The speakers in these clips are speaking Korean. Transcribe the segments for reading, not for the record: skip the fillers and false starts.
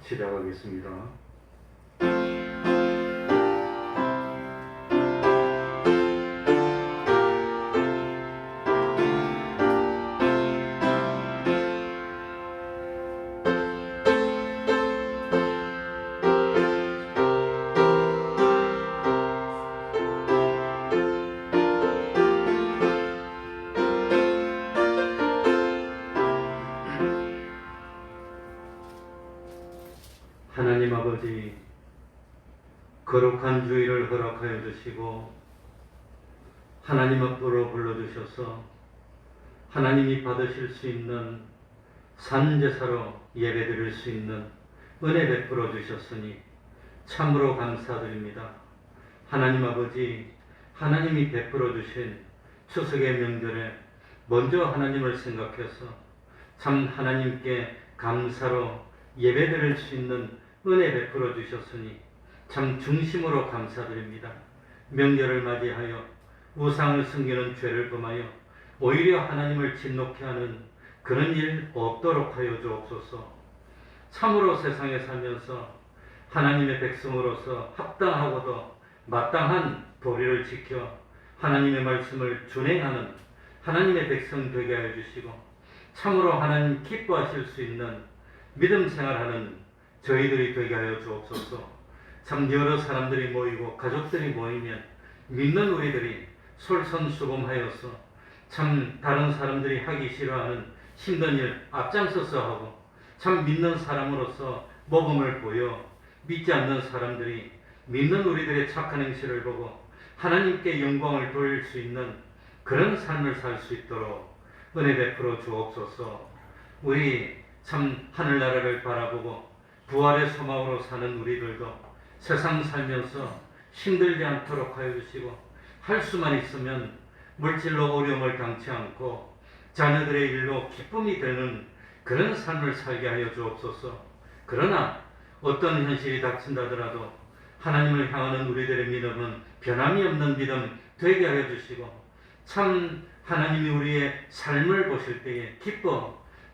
시작하겠습니다. 하나님 아버지, 거룩한 주일을 허락하여 주시고 하나님 앞으로 불러주셔서 하나님이 받으실 수 있는 산제사로 예배드릴 수 있는 은혜 베풀어 주셨으니 참으로 감사드립니다. 하나님 아버지, 하나님이 베풀어 주신 추석의 명절에 먼저 하나님을 생각해서 참 하나님께 감사로 예배드릴 수 있는 은혜 베풀어 주셨으니 참 중심으로 감사드립니다. 명절을 맞이하여 우상을 섬기는 죄를 범하여 오히려 하나님을 진노케 하는 그런 일 없도록 하여 주옵소서. 참으로 세상에 살면서 하나님의 백성으로서 합당하고도 마땅한 도리를 지켜 하나님의 말씀을 준행하는 하나님의 백성 되게 하여 주시고 참으로 하나님 기뻐하실 수 있는 믿음 생활하는 저희들이 되게 하여 주옵소서. 참 여러 사람들이 모이고 가족들이 모이면 믿는 우리들이 솔선수범하여서 참 다른 사람들이 하기 싫어하는 힘든 일 앞장서서 하고 참 믿는 사람으로서 모범을 보여 믿지 않는 사람들이 믿는 우리들의 착한 행실을 보고 하나님께 영광을 돌릴 수 있는 그런 삶을 살 수 있도록 은혜 베풀어 주옵소서. 우리 참 하늘나라를 바라보고 부활의 소망으로 사는 우리들도 세상 살면서 힘들지 않도록 하여 주시고 할 수만 있으면 물질로 어려움을 당치 않고 자녀들의 일로 기쁨이 되는 그런 삶을 살게 하여 주옵소서. 그러나 어떤 현실이 닥친다더라도 하나님을 향하는 우리들의 믿음은 변함이 없는 믿음 되게 하여 주시고 참 하나님이 우리의 삶을 보실 때에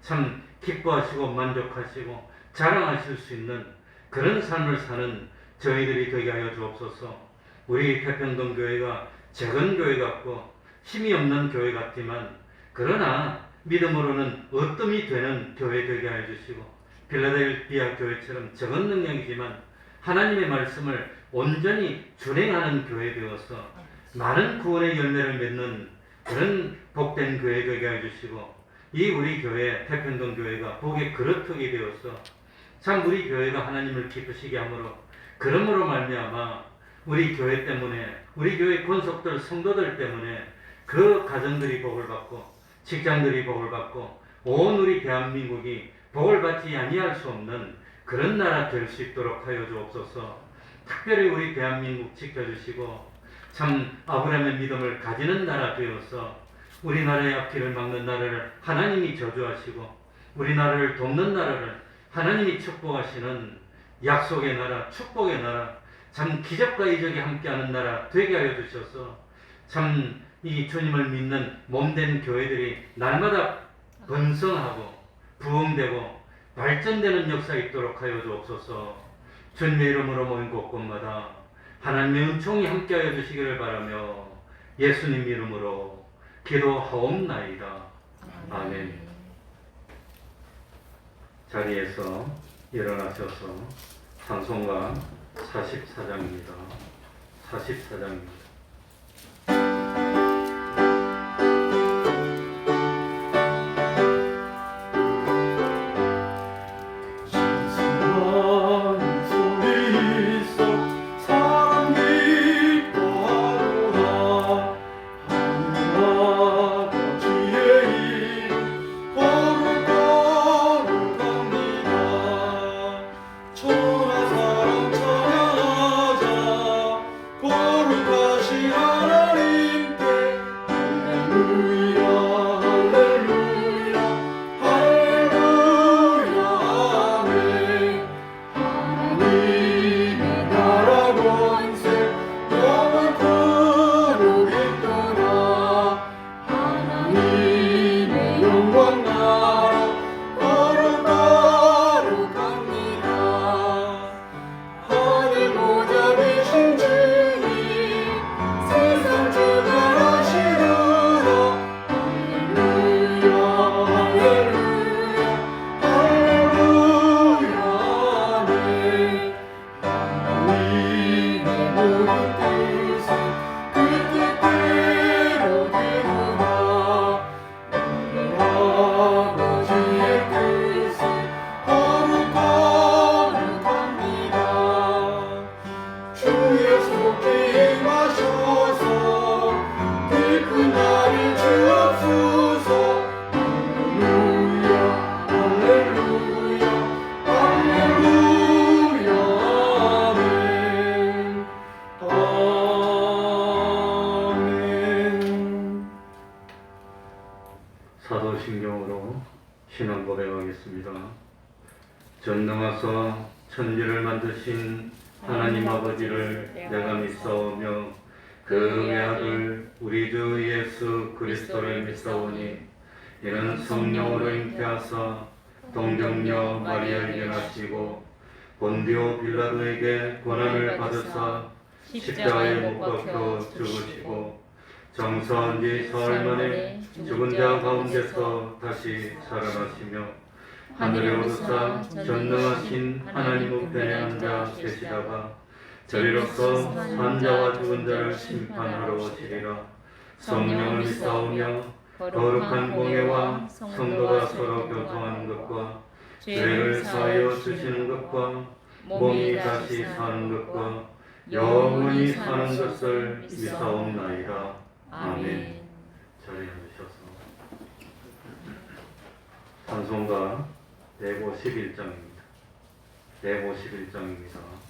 참 기뻐하시고 만족하시고 자랑하실 수 있는 그런 삶을 사는 저희들이 되게 하여 주옵소서. 우리 태평동 교회가 작은 교회 같고 힘이 없는 교회 같지만 그러나 믿음으로는 으뜸이 되는 교회 되게 하여 주시고 필라델피아 교회처럼 적은 능력이지만 하나님의 말씀을 온전히 준행하는 교회 되어서 많은 구원의 열매를 맺는 그런 복된 교회 되게 하여 주시고 이 우리 교회 태평동 교회가 복의 그릇하게 되어서 참 우리 교회가 하나님을 기쁘시게 하므로 그러므로 말미암아 우리 교회 때문에 우리 교회 권속들 성도들 때문에 그 가정들이 복을 받고 직장들이 복을 받고 온 우리 대한민국이 복을 받지 아니할 수 없는 그런 나라 될 수 있도록 하여 주옵소서. 특별히 우리 대한민국 지켜주시고 참 아브라함의 믿음을 가지는 나라 되어서 우리나라의 앞길을 막는 나라를 하나님이 저주하시고 우리나라를 돕는 나라를 하나님이 축복하시는 약속의 나라, 축복의 나라, 참 기적과 이적이 함께하는 나라 되게 하여 주셔서 참 이 주님을 믿는 몸된 교회들이 날마다 번성하고 부흥되고 발전되는 역사 있도록 하여 주옵소서. 주님의 이름으로 모인 곳곳마다 하나님의 은총이 함께하여 주시기를 바라며 예수님 이름으로 기도하옵나이다. 아멘. 자리에서 일어나셔서 찬송가 44장입니다. 44장입니다. 거룩한 전능하사 천지를 만드신 하나님 아버지를 내가 믿사오며 그 외아들 우리 주 예수 그리스도를 믿사오니 이는 성령으로 잉태하사 동정녀 마리아에게 나시고 본디오 빌라도에게 고난을 받으사 십자가에 못 박혀 죽으시고 장사한 지 사흘 만에 죽은 자 가운데서 다시 살아나시며 하늘에 오르사 전능하신 하나님 우편에 앉아 계시다가 저리로서 산 자와 죽은 자를 심판하러 오시리라. 성령을 믿사오며 거룩한 공예와 성도가 서로 교통하는 것과 죄를 사하여 주시는 것과 몸이 다시 사는 것과 영원히 사는 것을 믿사옵나이다. 아멘. 자리에 앉으셔서 찬송가 151장입니다. 151장입니다.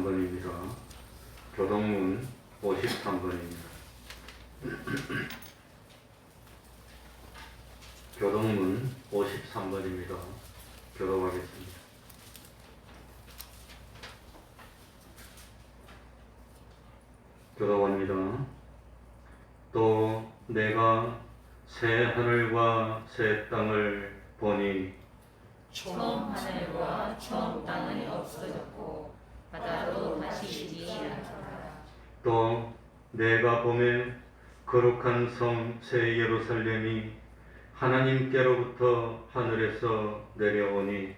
53번입니다. 교동문 53번입니다. 교동문 53번입니다. 교독하겠습니다. 교독합니다. 또 내가 새 하늘과 새 땅을 보니 처음 하늘과 처음 땅은 없어졌고 바다도 다시 있지 않더라. 또 내가 보매 거룩한 성 새 예루살렘이 하나님께로부터 하늘에서 내려오니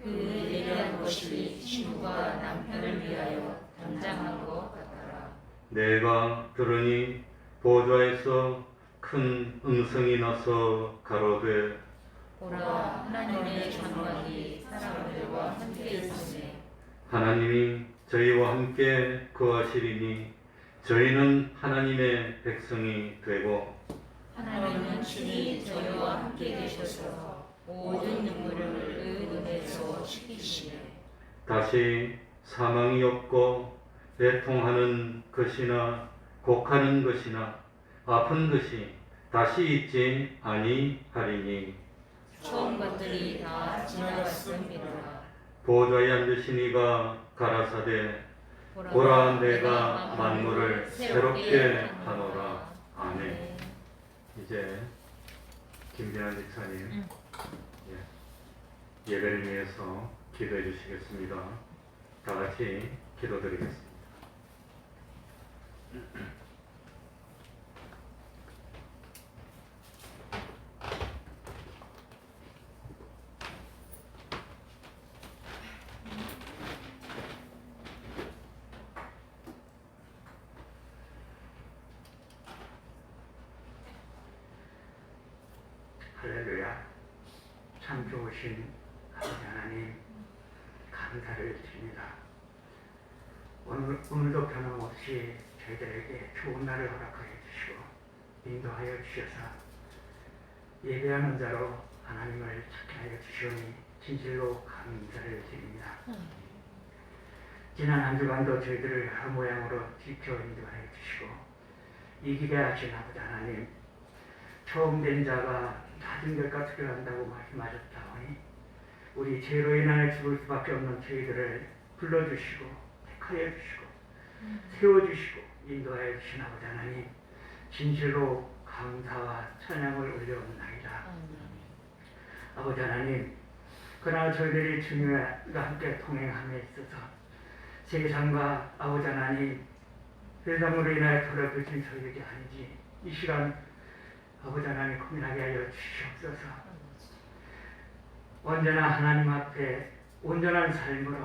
그 내려온 것이 신부가 남편을 위하여 단장한 것 같더라. 내가 들으니 보좌에서 큰 음성이 나서 가로되 보라, 하나님의 장막이 사람들과 함께 있으니 하나님이 저희와 함께 거하시리니 저희는 하나님의 백성이 되고 하나님은 친히 저희와 함께 계셔서 모든 눈물을 그 눈에서 씻기시네. 다시 사망이 없고 애통하는 것이나 곡하는 것이나 아픈 것이 다시 있지 아니하리니 처음 것들이 다 지나갔음이로라. 보좌에 앉으신 이가 가라사대 보라 내가 만물을 새롭게 하노라. 아멘. 이제 김빈환 집사님 예배를 위해서 기도해 주시겠습니다. 다 같이 기도드리겠습니다. 할렐루야. 참 좋으신 아버지 하나님 감사를 드립니다. 오늘도 변함없이 저희들에게 좋은 날을 허락하여 주시고 인도하여 주셔서 예배하는 자로 하나님을 찾게 하여 주시오니 진실로 감사를 드립니다. 지난 한 주간도 저희들을 여러 모양으로 지켜 인도하여 주시고 이기게 하신 아버지 하나님, 처음 된 자가 낮은 것과 두려워한다고 말씀하셨다오니 우리 죄로 인하여 죽을 수밖에 없는 저희들을 불러주시고 택하여 주시고 세워주시고 인도하여 주신 아버지 하나님, 진실로 감사와 찬양을 올려옵나이다. 아버지 하나님, 그러나 저희들이 주님과 함께 동행함에 있어서 세상과 아버지 하나님, 세상으로 인하여 더럽혀진 저희들이 아니지 이 시간 아버지 하나님 고민하게 하여 주시옵소서. 언제나 하나님 앞에 온전한 삶으로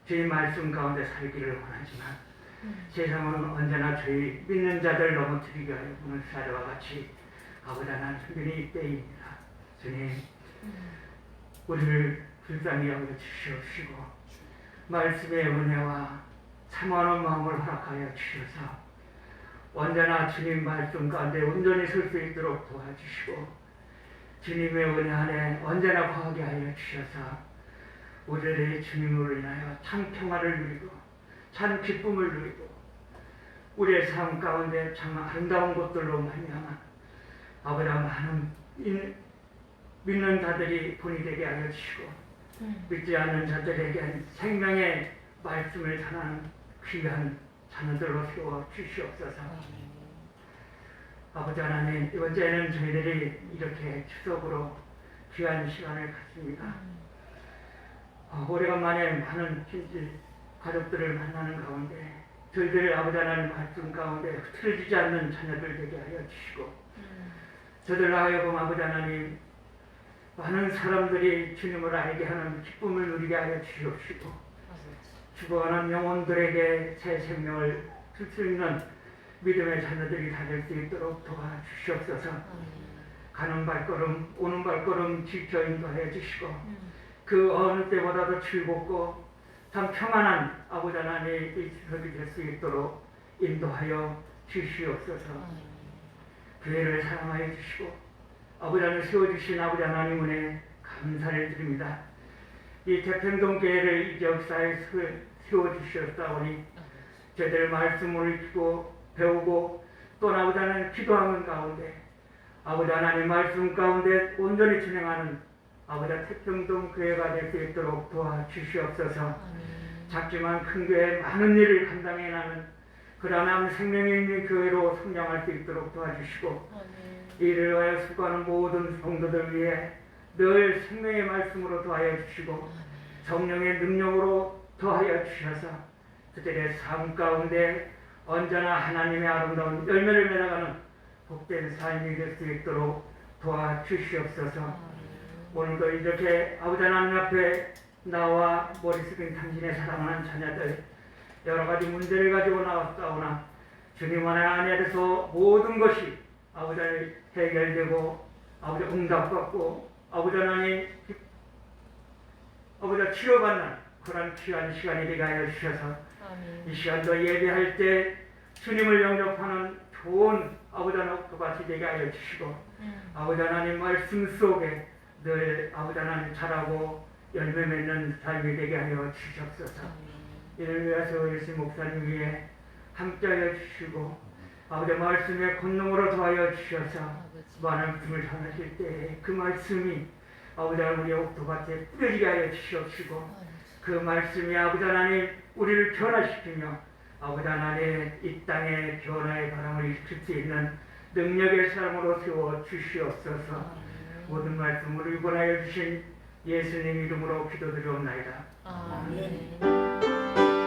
주의 말씀 가운데 살기를 원하지만 세상은 언제나 주의 믿는 자들 넘어뜨리게 하여 오늘 사례와 같이 아버지 하나님 흔들이 때입니다. 주님, 우리를 불쌍히 여겨 주시옵시고 말씀의 은혜와 참아오는 마음을 허락하여 주셔서 언제나 주님 말씀 가운데 온전히 설 수 있도록 도와주시고 주님의 은혜 안에 언제나 거하게 하여 주셔서 우리들의 주님으로 인하여 참 평화를 누리고 참 기쁨을 누리고 우리의 삶 가운데 참 아름다운 것들로 말미암아 아버지 많은 믿는 자들이 본이 되게 하여 주시고 믿지 않는 자들에게 생명의 말씀을 전하는 귀한 자녀들로 세워 주시옵소서. 아버지 하나님, 이번 주에는 저희들이 이렇게 추석으로 귀한 시간을 갖습니다. 오래간만에 많은 친지 가족들을 만나는 가운데 저희들 아버지 하나님 말씀 가운데 흐트러지지 않는 자녀들 되게 하여 주시고 저들 하여금 아버지 하나님 많은 사람들이 주님을 알게 하는 기쁨을 누리게 하여 주시옵시고 죽어가는 영혼들에게 새 생명을 줄 수 있는 믿음의 자녀들이 다 될 수 있도록 도와주시옵소서. 가는 발걸음 오는 발걸음 지켜 인도하여 주시고 그 어느 때보다도 즐겁고 참 평안한 아버지 하나님의 지석이 될 수 있도록 인도하여 주시옵소서. 교회를 사랑하여 주시고 아버지 하나님 세워주신 아버지 하나님 은혜 감사를 드립니다. 이 태평동 교회를 이 역사에 세워주셨사오니 저희들 말씀을 읽고 배우고 또 아버지 하나님 기도하는 가운데 아버지 하나님 말씀 가운데 온전히 진행하는 아버지 태평동 교회가 될 수 있도록 도와주시옵소서. 작지만 큰 교회 많은 일을 감당해 나는 그러나 생명이 있는 교회로 성장할 수 있도록 도와주시고 이를 위하여 수고하는 모든 성도들 위해 늘 생명의 말씀으로 도하여 주시고 성령의 능력으로 도하여 주셔서 그들의 삶 가운데 언제나 하나님의 아름다운 열매를 맺어가는 복된 삶이 될 수 있도록 도와주시옵소서. 오늘도 이렇게 아버지 하나님 앞에 나와 머리 숙인 당신의 사랑하는 자녀들 여러 가지 문제를 가지고 나왔사오나 주님 안에서 모든 것이 아버지 해결되고 아버지 응답받고 아버지 하나님 아버지 치료받는 그런 귀한 시간이 되게 하여 주셔서 이 시간도 예배할 때 주님을 영접하는 좋은 아버지 하나님 같이 되게 하여 주시고 아버지 하나님 말씀 속에 늘 아버지 하나님 잘하고 열매 맺는 삶이 되게 하여 주시옵소서. 이를 위해서 예수 목사님 위해 함께하여 주시고 아버지 말씀의 권능으로 도와여 주셔서 말씀을 전하실 때 그 말씀이 아버지 하나님 우리 옥토밭에 뿌려지게 하여 주시옵시고 그 말씀이 아버지 하나님 우리를 변화시키며 아버지 하나님 이 땅에 변화의 바람을 일으킬 수 있는 능력의 사람으로 세워 주시옵소서. 모든 말씀을 일관하여 주신 예수님 이름으로 기도드리옵나이다. 아멘.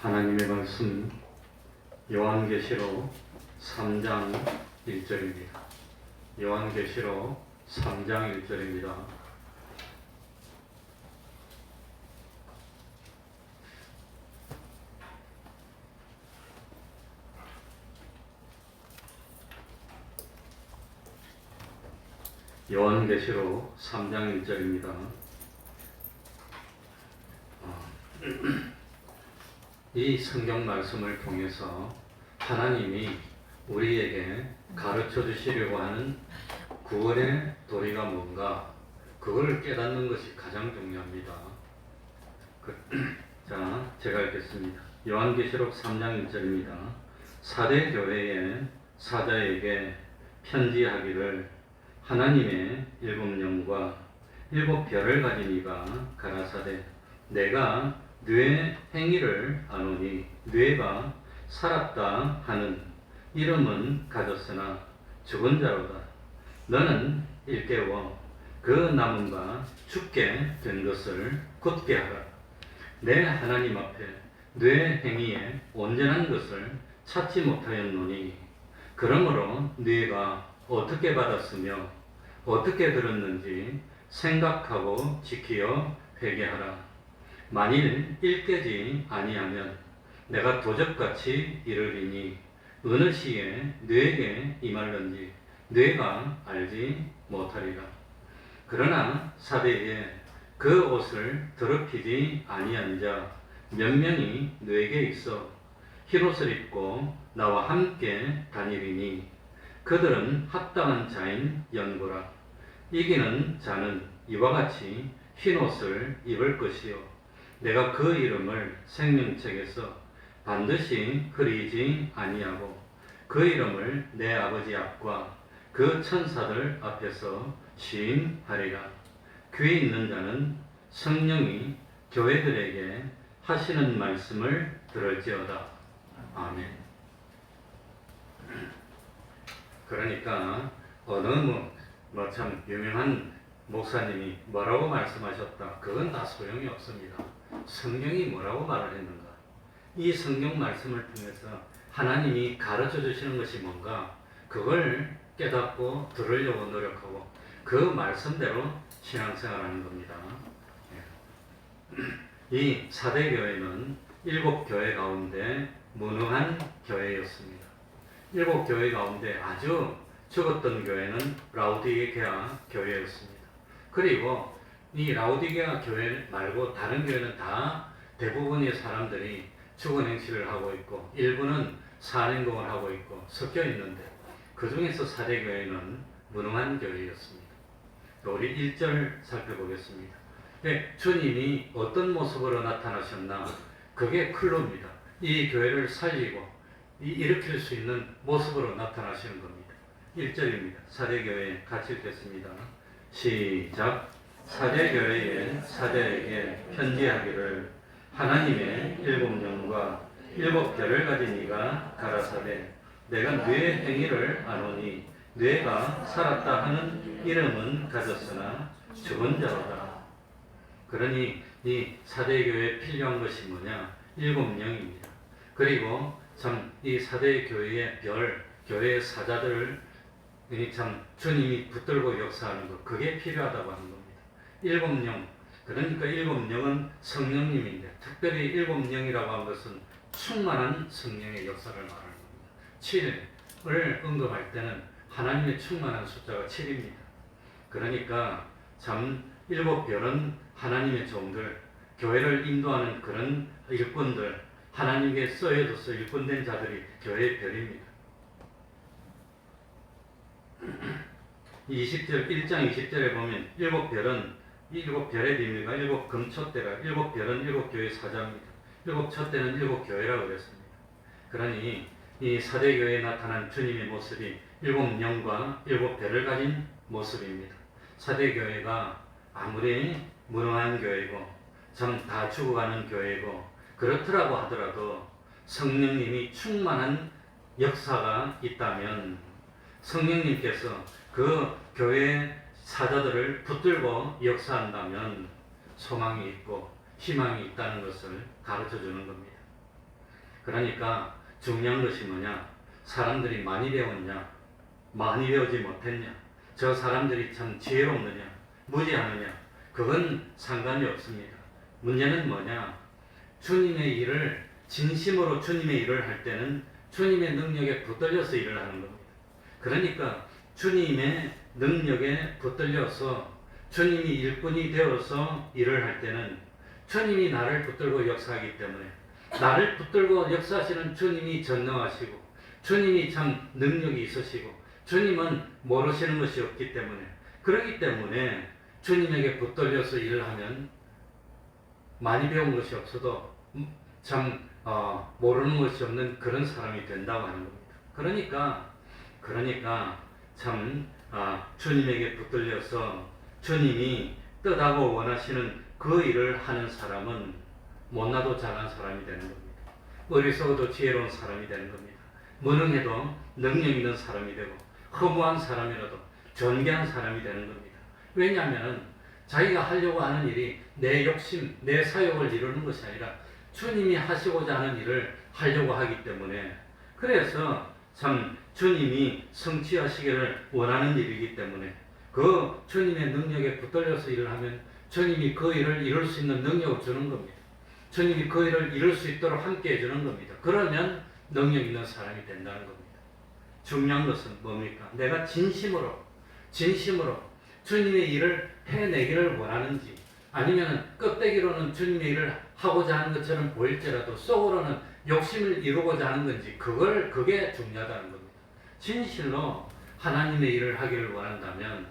하나님의 말씀 요한계시록 3장 1절입니다. 요한계시록 3장 1절입니다. 요한계시록 3장 1절입니다. 이 성경 말씀을 통해서 하나님이 우리에게 가르쳐 주시려고 하는 구원의 도리가 뭔가 그걸 깨닫는 것이 가장 중요합니다. 자, 제가 읽겠습니다. 요한계시록 3장 1절입니다. 사대 교회의 사자에게 편지하기를 하나님의 일곱 영과 일곱 별을 가진 이가 가라사대 내가 뇌의 행위를 아노니 뇌가 살았다 하는 이름은 가졌으나 죽은 자로다. 너는 일깨워 그 남은 바 죽게 된 것을 굳게 하라. 내 하나님 앞에 뇌의 행위에 온전한 것을 찾지 못하였노니 그러므로 뇌가 어떻게 받았으며 어떻게 들었는지 생각하고 지키어 회개하라. 만일 일깨지 아니하면 내가 도적같이 이르리니 어느 시에 뇌에게 임할는지 뇌가 알지 못하리라. 그러나 사대에 그 옷을 더럽히지 아니한 자 몇 명이 뇌에게 있어 흰옷을 입고 나와 함께 다니리니 그들은 합당한 자인 연고라. 이기는 자는 이와 같이 흰옷을 입을 것이요 내가 그 이름을 생명책에서 반드시 흐리지 아니하고 그 이름을 내 아버지 앞과 그 천사들 앞에서 시인하리라. 귀 있는 자는 성령이 교회들에게 하시는 말씀을 들을지어다. 아멘. 그러니까 어느 뭐 참 유명한 목사님이 뭐라고 말씀하셨다. 그건 다 소용이 없습니다. 성경이 뭐라고 말을 했는가? 이 성경 말씀을 통해서 하나님이 가르쳐 주시는 것이 뭔가 그걸 깨닫고 들으려고 노력하고 그 말씀대로 신앙생활하는 겁니다. 이 사대교회는 7교회 가운데 무능한 교회였습니다. 7교회 가운데 아주 적었던 교회는 라우디게아 교회였습니다. 그리고 이 라우디게아 교회 말고 다른 교회는 다 대부분의 사람들이 죽은 행실을 하고 있고 일부는 산행동을 하고 있고 섞여 있는데 그 중에서 사대교회는 무능한 교회였습니다. 우리 1절 살펴보겠습니다. 네, 주님이 어떤 모습으로 나타나셨나? 그게 클로입니다. 이 교회를 살리고 일으킬 수 있는 모습으로 나타나시는 겁니다. 1절입니다. 사대교회 같이 읽겠습니다. 시작. 사대교회의 사대에게 편지하기를 하나님의 7영과 7별을 가진 이가 가라사대 내가 뇌의 행위를 아노니 뇌가 살았다 하는 이름은 가졌으나 죽은 자로다. 그러니 이 사대교회에 필요한 것이 뭐냐? 7영입니다. 그리고 참 이 사대교회의 별, 교회의 사자들을 참 주님이 붙들고 역사하는 것, 그게 필요하다고 하는 겁니다. 7영, 그러니까 7영은 성령님인데 특별히 7영이라고 하는 것은 충만한 성령의 역사를 말하는 겁니다. 7을 언급할 때는 하나님의 충만한 숫자가 7입니다. 그러니까 참 7별은 하나님의 종들, 교회를 인도하는 그런 일꾼들, 하나님께 쓰여져서 일꾼된 자들이 교회의 별입니다. 1장 20절에 보면 7별은 7별의 비밀과 7금촛대라 7별은 7교회의 사자입니다. 7촛대는 7교회라고 그랬습니다. 그러니 이 사대교회에 나타난 주님의 모습이 7영과 7별을 가진 모습입니다. 사대교회가 아무리 무능한 교회고 참 다 죽어가는 교회고 그렇더라고 하더라도 성령님이 충만한 역사가 있다면 성령님께서 그 교회의 사자들을 붙들고 역사한다면 소망이 있고 희망이 있다는 것을 가르쳐 주는 겁니다. 그러니까 중요한 것이 뭐냐? 사람들이 많이 배웠냐? 많이 배우지 못했냐? 저 사람들이 참 지혜롭느냐? 무지하느냐? 그건 상관이 없습니다. 문제는 뭐냐? 주님의 일을 진심으로 주님의 일을 할 때는 주님의 능력에 붙들려서 일을 하는 겁니다. 그러니까 주님의 능력에 붙들려서 주님이 일꾼이 되어서 일을 할 때는 주님이 나를 붙들고 역사하기 때문에 나를 붙들고 역사하시는 주님이 전능하시고 주님이 참 능력이 있으시고 주님은 모르시는 것이 없기 때문에 그렇기 때문에 주님에게 붙들려서 일을 하면 많이 배운 것이 없어도 참 모르는 것이 없는 그런 사람이 된다고 하는 겁니다. 그러니까 참 주님에게 붙들려서 주님이 뜻하고 원하시는 그 일을 하는 사람은 못나도 잘난 사람이 되는 겁니다. 어리석어도 지혜로운 사람이 되는 겁니다. 무능해도 능력 있는 사람이 되고 허무한 사람이라도 존귀한 사람이 되는 겁니다. 왜냐하면 자기가 하려고 하는 일이 내 욕심, 내 사욕을 이루는 것이 아니라 주님이 하시고자 하는 일을 하려고 하기 때문에 그래서 참 주님이 성취하시기를 원하는 일이기 때문에 그 주님의 능력에 붙들려서 일을 하면 주님이 그 일을 이룰 수 있는 능력을 주는 겁니다. 주님이 그 일을 이룰 수 있도록 함께 해주는 겁니다. 그러면 능력 있는 사람이 된다는 겁니다. 중요한 것은 뭡니까? 내가 진심으로 주님의 일을 해내기를 원하는지 아니면 껍데기로는 주님의 일을 하고자 하는 것처럼 보일지라도 속으로는 욕심을 이루고자 하는 건지 그게 중요하다는 겁니다. 진실로 하나님의 일을 하기를 원한다면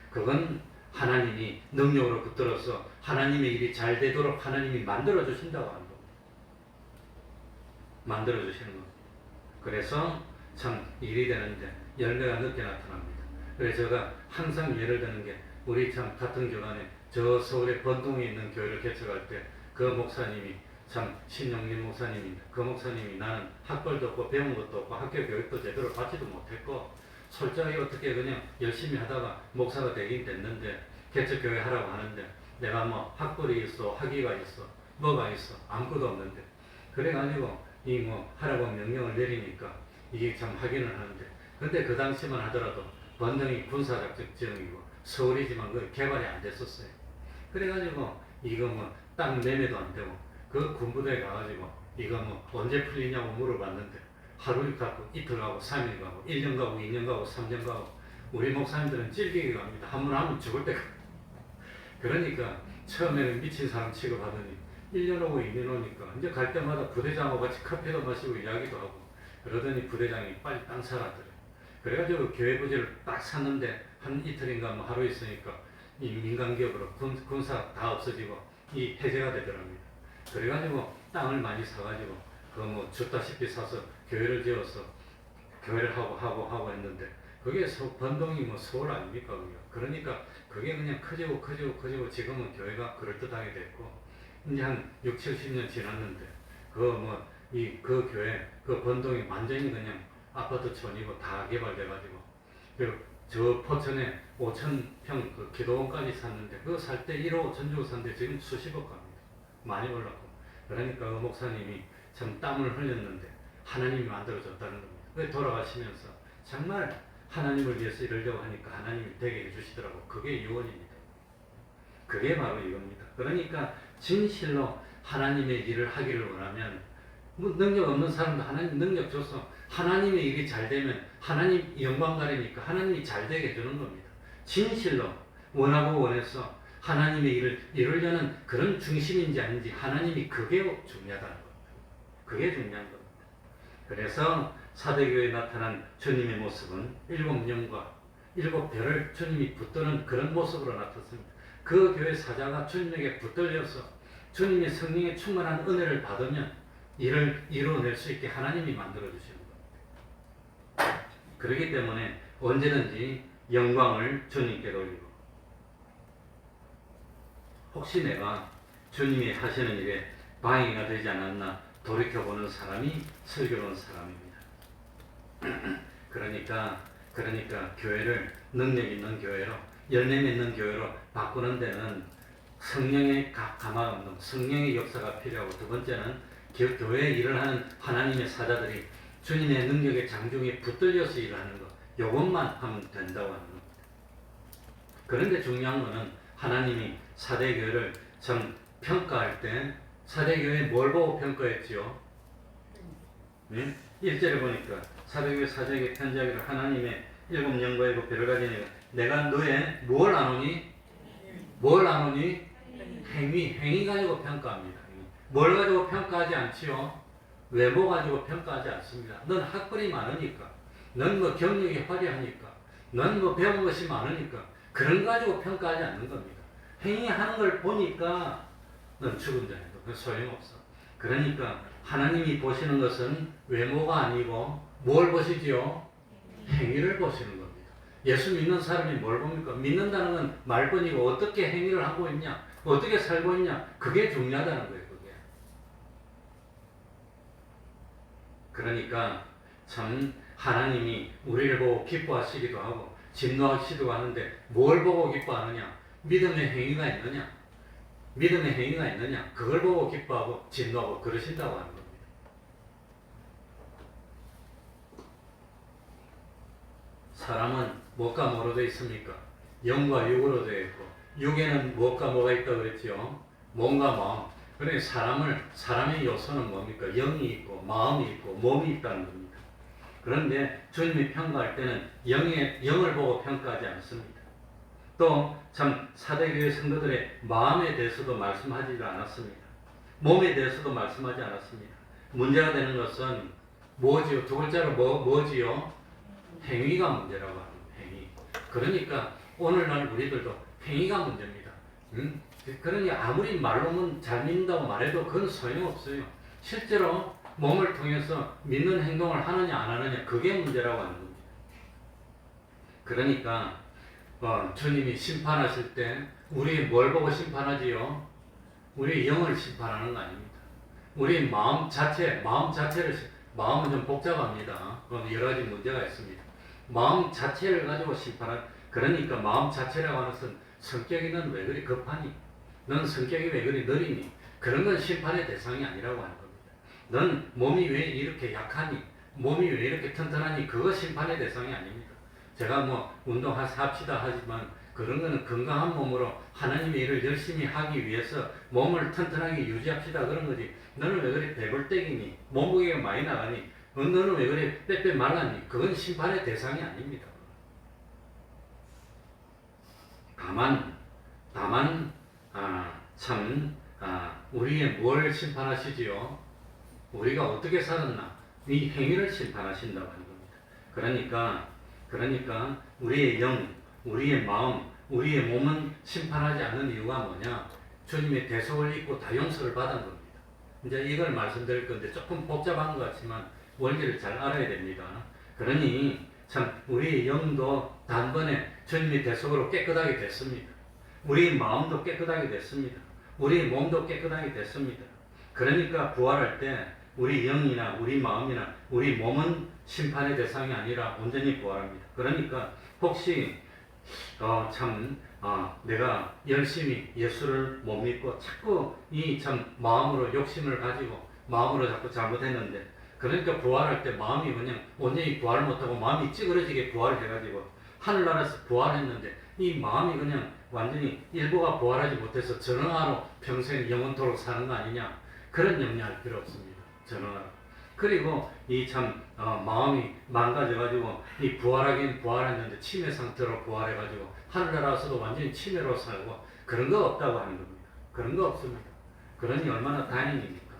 그건 하나님이 능력으로 붙들어서 하나님의 일이 잘 되도록 하나님이 만들어 주신다고 하는 겁니다. 만들어 주시는 겁니다. 그래서 참 일이 되는데 열매가 늦게 나타납니다. 그래서 제가 항상 예를 드는 게 우리 참 같은 교단에 저 서울의 번동에 있는 교회를 개척할 때 그 목사님이 참 신영민 목사님인데 그 목사님이 나는 학벌도 없고 배운 것도 없고 학교 교육도 제대로 받지도 못했고 솔직하게 어떻게 그냥 열심히 하다가 목사가 되긴 됐는데 개척교회 하라고 하는데 내가 뭐 학벌이 있어, 학위가 있어, 뭐가 있어, 아무것도 없는데 그래가지고 이 뭐 하라고 명령을 내리니까 이게 참 하기는 하는데 근데 그 당시만 하더라도 번영이 군사작전 지역이고 서울이지만 그 개발이 안 됐었어요. 그래가지고 이거 뭐 땅 매매도 안 되고 그 군부대에 가가지고 이거 뭐 언제 풀리냐고 물어봤는데 하루 가고 이틀 가고 3일 가고 1년 가고 2년 가고 3년 가고 우리 목사님들은 찔기게 갑니다. 한 번 하면 죽을 때가. 그러니까 처음에는 미친 사람 취급하더니 1년 오고 2년 오니까 이제 갈 때마다 부대장하고 같이 커피도 마시고 이야기도 하고 그러더니 부대장이 빨리 땅 사라더래. 그래가지고 교회 부지를 딱 샀는데 한 이틀인가 뭐 하루 있으니까 이 민간기업으로 군사 다 없어지고 이 해제가 되더랍니다. 그래가지고 땅을 많이 사가지고 그 뭐 줬다시피 사서 교회를 지어서 교회를 하고 했는데 그게 번동이 뭐 서울 아닙니까 그게. 그러니까 그게 그냥 커지고 지금은 교회가 그럴듯하게 됐고 이제 한 6, 70년 지났는데 그 교회 그 번동이 완전히 그냥 아파트촌이고 다 개발돼가지고 저 포천에 5,000평 그 기도원까지 샀는데 그거 살 때 1억 5천 주고 샀는데 지금 수십억 갑니다. 많이 올랐고. 그러니까 그 목사님이 참 땀을 흘렸는데 하나님이 만들어줬다는 겁니다. 그 돌아가시면서 정말 하나님을 위해서 이러려고 하니까 하나님이 되게 해주시더라고. 그게 유언입니다. 그게 바로 이겁니다. 그러니까 진실로 하나님의 일을 하기를 원하면 뭐 능력 없는 사람도 하나님 능력 줘서 하나님의 일이 잘 되면 하나님 영광 가리니까 하나님이 잘 되게 해주는 겁니다. 진실로 원하고 원해서 하나님의 일을 이루려는 그런 중심인지 아닌지 하나님이 그게 중요하다는 겁니다. 그게 중요한 겁니다. 그래서 사대교회에 나타난 주님의 모습은 7영과 7별을 주님이 붙드는 그런 모습으로 나타났습니다. 그 교회 사자가 주님에게 붙들려서 주님의 성령의 충만한 은혜를 받으면 이를 이루어낼 수 있게 하나님이 만들어주시는 겁니다. 그렇기 때문에 언제든지 영광을 주님께 돌리고 혹시 내가 주님이 하시는 일에 방해가 되지 않았나 돌이켜보는 사람이 슬기로운 사람입니다. 그러니까 교회를 능력 있는 교회로 열매 맺는 교회로 바꾸는 데는 성령의 감화감동, 성령의 역사가 필요하고 두 번째는 교회에 일을 하는 하나님의 사자들이 주님의 능력의 장중에 붙들려서 일을 하는 것 이것만 하면 된다고 하는 겁니다. 그런데 중요한 것은 하나님이 사대교회를 참 평가할 때 사대교회 뭘 보고 평가했지요? 네? 1절에 보니까 사대교회 사자에게 편지하기를 하나님의 7영과 7별을 가지니 내가 너의 뭘 아노니? 뭘 아노니? 행위 가지고 평가합니다. 뭘 가지고 평가하지 않지요? 외모 가지고 평가하지 않습니다. 넌 학벌이 많으니까, 넌 뭐 경력이 화려하니까, 넌 뭐 배운 것이 많으니까 그런 거 가지고 평가하지 않는 겁니다. 행위하는 걸 보니까 넌 죽은 자니까 그 소용없어. 그러니까 하나님이 보시는 것은 외모가 아니고 뭘 보시지요? 행위를 보시는 겁니다. 예수 믿는 사람이 뭘 봅니까? 믿는다는 건 말뿐이고 어떻게 행위를 하고 있냐, 어떻게 살고 있냐, 그게 중요하다는 거예요. 그게. 그러니까 참 하나님이 우리를 보고 기뻐하시기도 하고 진노하시기도 하는데 뭘 보고 기뻐하느냐? 믿음의 행위가 있느냐? 믿음의 행위가 있느냐? 그걸 보고 기뻐하고 진노하고 그러신다고 하는 겁니다. 사람은 무엇과 뭐로 되어 있습니까? 영과 육으로 되어 있고 육에는 무엇과 뭐가 있다고 그랬지요? 몸과 마음. 그러니까 사람의 요소는 뭡니까? 영이 있고 마음이 있고 몸이 있다는 겁니다. 그런데 주님이 평가할 때는 영을 보고 평가하지 않습니다. 또 참 사대교회 성도들의 마음에 대해서도 말씀하지 않았습니다. 몸에 대해서도 말씀하지 않았습니다. 문제가 되는 것은 뭐지요? 두 글자로 뭐지요? 행위가 문제라고 하는 행위. 그러니까 오늘날 우리들도 행위가 문제입니다. 그러니 아무리 말로는 잘 믿는다고 말해도 그건 소용없어요. 실제로 몸을 통해서 믿는 행동을 하느냐 안 하느냐 그게 문제라고 하는 겁니다. 그러니까 주님이 심판하실 때 우리 뭘 보고 심판하지요? 우리 영을 심판하는 거 아닙니다. 우리 마음 자체를 마음은 좀 복잡합니다. 여러 가지 문제가 있습니다. 마음 자체를 가지고 심판한. 그러니까 마음 자체라고 하는 것은 성격이 넌 왜 그리 급하니? 넌 성격이 왜 그리 느리니? 그런 건 심판의 대상이 아니라고 하는 겁니다. 넌 몸이 왜 이렇게 약하니? 몸이 왜 이렇게 튼튼하니? 그거 심판의 대상이 아닙니다. 제가 뭐 운동합시다 하지만 그런 거는 건강한 몸으로 하나님의 일을 열심히 하기 위해서 몸을 튼튼하게 유지합시다 그런 거지. 너는 왜 그래 배불떼기니? 몸무게가 많이 나가니? 너는 왜 그래 빼빼 말랐니? 그건 심판의 대상이 아닙니다. 다만 우리의 뭘 심판하시지요? 우리가 어떻게 살았나? 이 행위를 심판하신다고 하는 겁니다. 그러니까 우리의 영, 우리의 마음, 우리의 몸은 심판하지 않는 이유가 뭐냐? 주님의 대속을 입고 다 용서를 받은 겁니다. 이제 이걸 말씀드릴 건데 조금 복잡한 것 같지만 원리를 잘 알아야 됩니다. 그러니 참 우리의 영도 단번에 주님의 대속으로 깨끗하게 됐습니다. 우리의 마음도 깨끗하게 됐습니다. 우리의 몸도 깨끗하게 됐습니다. 그러니까 부활할 때 우리 영이나 우리 마음이나 우리 몸은 심판의 대상이 아니라 온전히 부활합니다. 그러니까 혹시 내가 열심히 예수를 못 믿고 자꾸 이 참 마음으로 욕심을 가지고 마음으로 자꾸 잘못했는데, 그러니까 부활할 때 마음이 그냥 온전히 부활 못하고 마음이 찌그러지게 부활해가지고 하늘나라에서 부활했는데 이 마음이 그냥 완전히 일부가 부활하지 못해서 전능하로 평생 영원토록 사는 거 아니냐, 그런 염려할 필요 없습니다. 전능하로. 그리고 이 마음이 망가져가지고 이 부활하긴 부활했는데 치매 상태로 부활해가지고 하늘나라에서도 완전히 치매로 살고 그런 거 없다고 하는 겁니다. 그런 거 없습니다. 그러니 얼마나 다행입니까?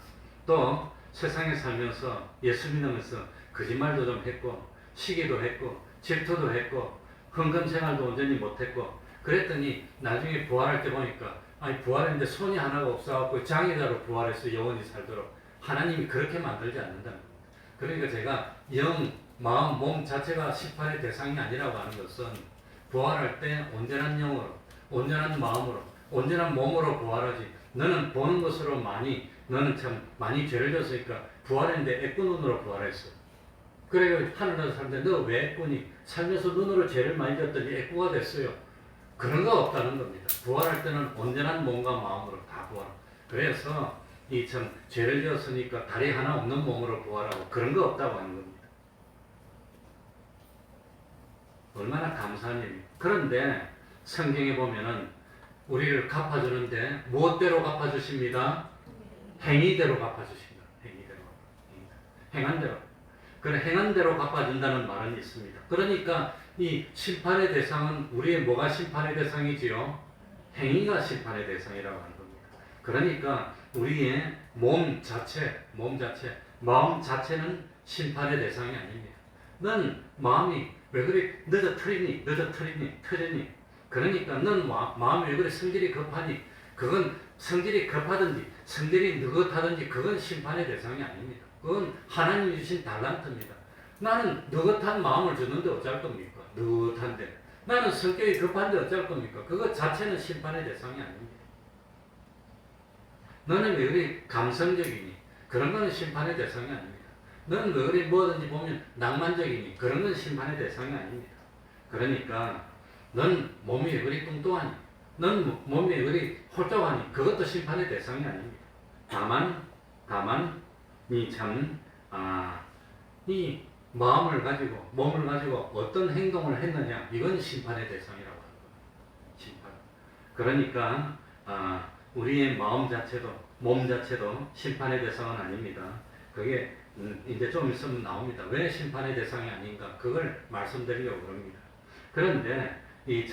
또 세상에 살면서 예수 믿으면서 거짓말도 좀 했고 시기도 했고 질투도 했고 헌금 생활도 온전히 못했고 그랬더니 나중에 부활할 때 보니까 부활했는데 손이 하나가 없어갖고 장애자로 부활해서 영원히 살도록 하나님이 그렇게 만들지 않는다는 겁니다. 그러니까 제가 영, 마음, 몸 자체가 심판의 대상이 아니라고 하는 것은 부활할 때 온전한 영으로, 온전한 마음으로, 온전한 몸으로 부활하지. 너는 보는 것으로 너는 참 많이 죄를 졌으니까 부활했는데 애꾸 눈으로 부활했어. 그래 하늘나라 사람들 너 왜 애꾸니? 살면서 눈으로 죄를 많이 졌더니 애꾸가 됐어요. 그런 거 없다는 겁니다. 부활할 때는 온전한 몸과 마음으로 다 부활. 그래서 이 죄를 지었으니까 다리 하나 없는 몸으로 부활하고 그런 거 없다고 하는 겁니다. 얼마나 감사한 일입니까? 그런데 성경에 보면은 우리를 갚아주는데 무엇대로 갚아주십니다? 행위대로 갚아주십니다. 행한 대로. 그래 행한 대로 갚아준다는 말은 있습니다. 그러니까 이 심판의 대상은 우리의 뭐가 심판의 대상이지요? 행위가 심판의 대상이라고 하는 겁니다. 그러니까 우리의 몸 자체, 마음 자체는 심판의 대상이 아닙니다. 넌 마음이 왜 그래 늦어트리니? 그러니까 넌 마음이 왜 그래 성질이 급하니? 그건 성질이 급하든지 성질이 느긋하든지 그건 심판의 대상이 아닙니다. 그건 하나님이 주신 달란트입니다. 나는 느긋한 마음을 주는데 어쩔 겁니까? 느긋한데. 나는 성격이 급한데 어쩔 겁니까? 그거 자체는 심판의 대상이 아닙니다. 너는 왜 그리 감성적이니? 그런 건 심판의 대상이 아닙니다. 너는 왜 그리 뭐든지 보면 낭만적이니? 그런 건 심판의 대상이 아닙니다. 그러니까 넌 몸이 왜 그리 뚱뚱하니? 넌 몸이 왜 그리 홀쭉하니? 그것도 심판의 대상이 아닙니다. 다만 이 마음을 가지고 몸을 가지고 어떤 행동을 했느냐, 이건 심판의 대상이라고 하는 겁니다. 심판. 그러니까 우리의 마음 자체도 몸 자체도 심판의 대상은 아닙니다. 그게 이제 좀 있으면 나옵니다. 왜 심판의 대상이 아닌가? 그걸 말씀드리려고 합니다. 그런데 이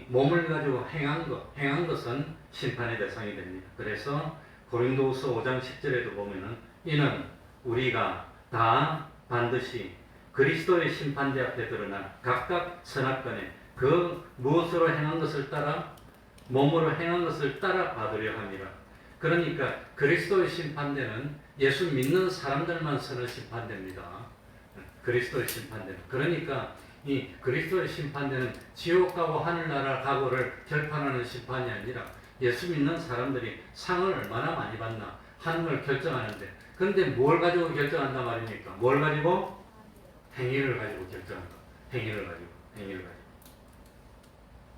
몸을 가지고 행한 것은 심판의 대상이 됩니다. 그래서 고린도후서 5장 10절에도 보면은 이는 우리가 다 반드시 그리스도의 심판대 앞에 드러나 각각 선악간에 그 무엇으로 행한 것을 따라 몸으로 행한 것을 따라 받으려 함이라. 그러니까 그리스도의 심판대는 예수 믿는 사람들만 서는 심판대입니다. 그리스도의 심판대는. 그러니까 이 그리스도의 심판대는 지옥 가고 하늘나라 가고를 결판하는 심판이 아니라 예수 믿는 사람들이 상을 얼마나 많이 받나 하는 걸 결정하는데, 그런데 뭘 가지고 결정한단 말입니까? 뭘 가지고? 행위를 가지고 결정한 거. 행위를 가지고.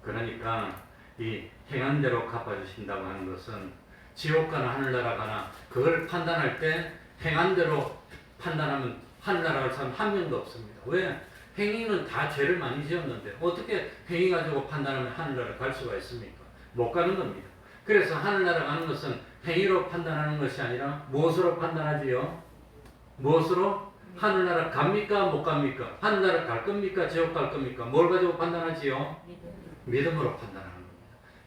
그러니까 이 행한 대로 갚아주신다고 하는 것은 지옥 가나 하늘나라 가나 그걸 판단할 때 행한 대로 판단하면 하늘나라 갈 사람 한 명도 없습니다. 왜? 행위는 다 죄를 많이 지었는데 어떻게 행위 가지고 판단하면 하늘나라 갈 수가 있습니까? 못 가는 겁니다. 그래서 하늘나라 가는 것은 행위로 판단하는 것이 아니라 무엇으로 판단하지요? 무엇으로? 하늘나라 갑니까? 못 갑니까? 하늘나라 갈 겁니까? 지옥 갈 겁니까? 뭘 가지고 판단하지요? 믿음으로 판단하는 겁니다.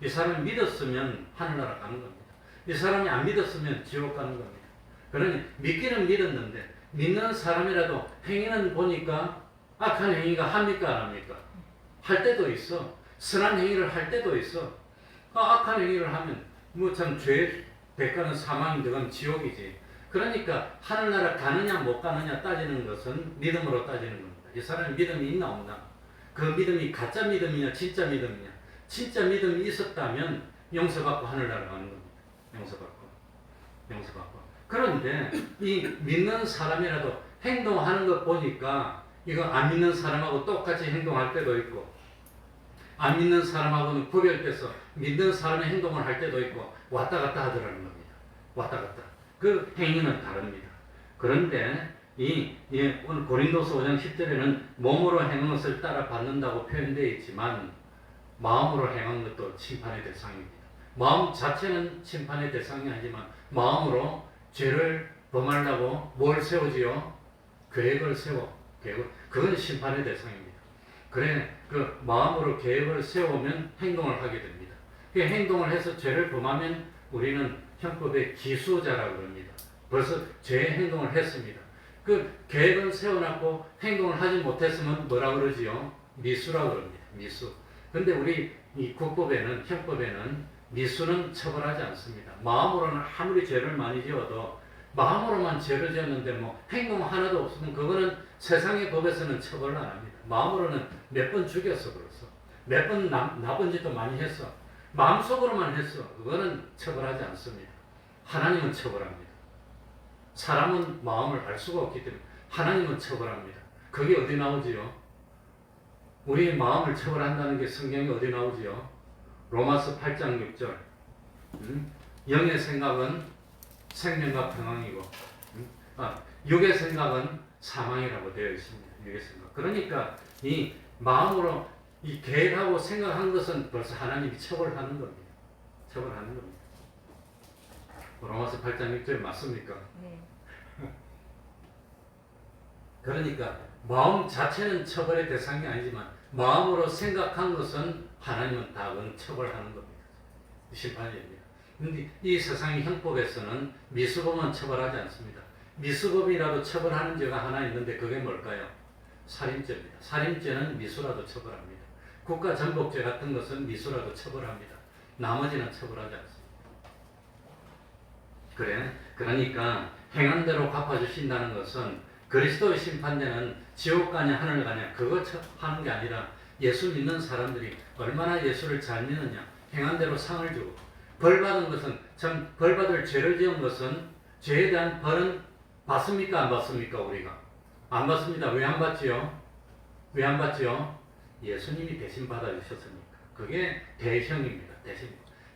이 사람이 믿었으면 하늘나라 가는 겁니다. 이 사람이 안 믿었으면 지옥 가는 겁니다. 그러니 믿기는 믿었는데 믿는 사람이라도 행위는 보니까 악한 행위가 합니까? 안 합니까? 할 때도 있어. 선한 행위를 할 때도 있어. 악한 행위를 하면 뭐 참 죄의 대가는 사망인데 그건 지옥이지. 그러니까 하늘나라 가느냐 못 가느냐 따지는 것은 믿음으로 따지는 겁니다. 이 사람이 믿음이 있나 없나? 그 믿음이 가짜 믿음이냐 진짜 믿음이냐? 진짜 믿음이 있었다면 용서받고 하늘나라 가는 겁니다. 용서받고. 그런데 이 믿는 사람이라도 행동하는 것 보니까 이거 안 믿는 사람하고 똑같이 행동할 때도 있고 안 믿는 사람하고는 구별돼서 믿는 사람의 행동을 할 때도 있고 왔다 갔다 하더라는 겁니다. 왔다 갔다. 그 행위는 다릅니다. 그런데 오늘 고린도서 5장 10절에는 몸으로 행한 것을 따라 받는다고 표현되어 있지만 마음으로 행한 것도 심판의 대상입니다. 마음 자체는 심판의 대상이 아니지만 마음으로 죄를 범하려고 뭘 세우지요? 계획을 세워. 그건 심판의 대상입니다. 그래, 그 마음으로 계획을 세우면 행동을 하게 됩니다. 그 행동을 해서 죄를 범하면 우리는 형법의 기수자라고 합니다. 벌써 죄의 행동을 했습니다. 그 계획을 세워놨고 행동을 하지 못했으면 뭐라 그러지요? 미수라고 합니다. 미수. 근데 우리 이 국법에는, 형법에는 미수는 처벌하지 않습니다. 마음으로는 아무리 죄를 많이 지어도 마음으로만 죄를 지었는데 뭐 행동 하나도 없으면 그거는 세상의 법에서는 처벌을 안 합니다. 마음으로는 몇 번 죽였어 벌써. 몇 번 나쁜 짓도 많이 했어. 마음속으로만 했어. 그거는 처벌하지 않습니다. 하나님은 처벌합니다. 사람은 마음을 알 수가 없기 때문에 하나님은 처벌합니다. 그게 어디 나오지요? 우리 마음을 처벌한다는 게 성경에 어디 나오지요? 로마서 8장 6절. 영의 생각은 생명과 평안이고 육의 생각은 사망이라고 되어 있습니다. 육의 생각. 그러니까 이 마음으로 이 계획하고 생각한 것은 벌써 하나님이 처벌하는 겁니다. 처벌하는 겁니다. 로마서 8장 6절 맞습니까? 네. 그러니까 마음 자체는 처벌의 대상이 아니지만 마음으로 생각한 것은 하나님은 다 처벌하는 겁니다. 심판입니다. 그런데 이 세상의 형법에서는 미수범은 처벌하지 않습니다. 미수범이라도 처벌하는 죄가 하나 있는데 그게 뭘까요? 살인죄입니다. 살인죄는 미수라도 처벌합니다. 국가전복죄 같은 것은 미수라도 처벌합니다. 나머지는 처벌하지 않습니다. 그러니까 행한 대로 갚아주신다는 것은 그리스도의 심판대는 지옥 가냐 하늘 가냐 그거 하는 게 아니라 예수 믿는 사람들이 얼마나 예수를 잘 믿느냐 행한 대로 상을 주고 벌 받은 것은 참 벌 받을 죄를 지은 것은 죄에 대한 벌은 받습니까 안 받습니까 우리가? 안 받습니다. 왜 안 받지요? 왜 안 받지요? 예수님이 대신 받아주셨으니까. 그게 대형입니다. 대신.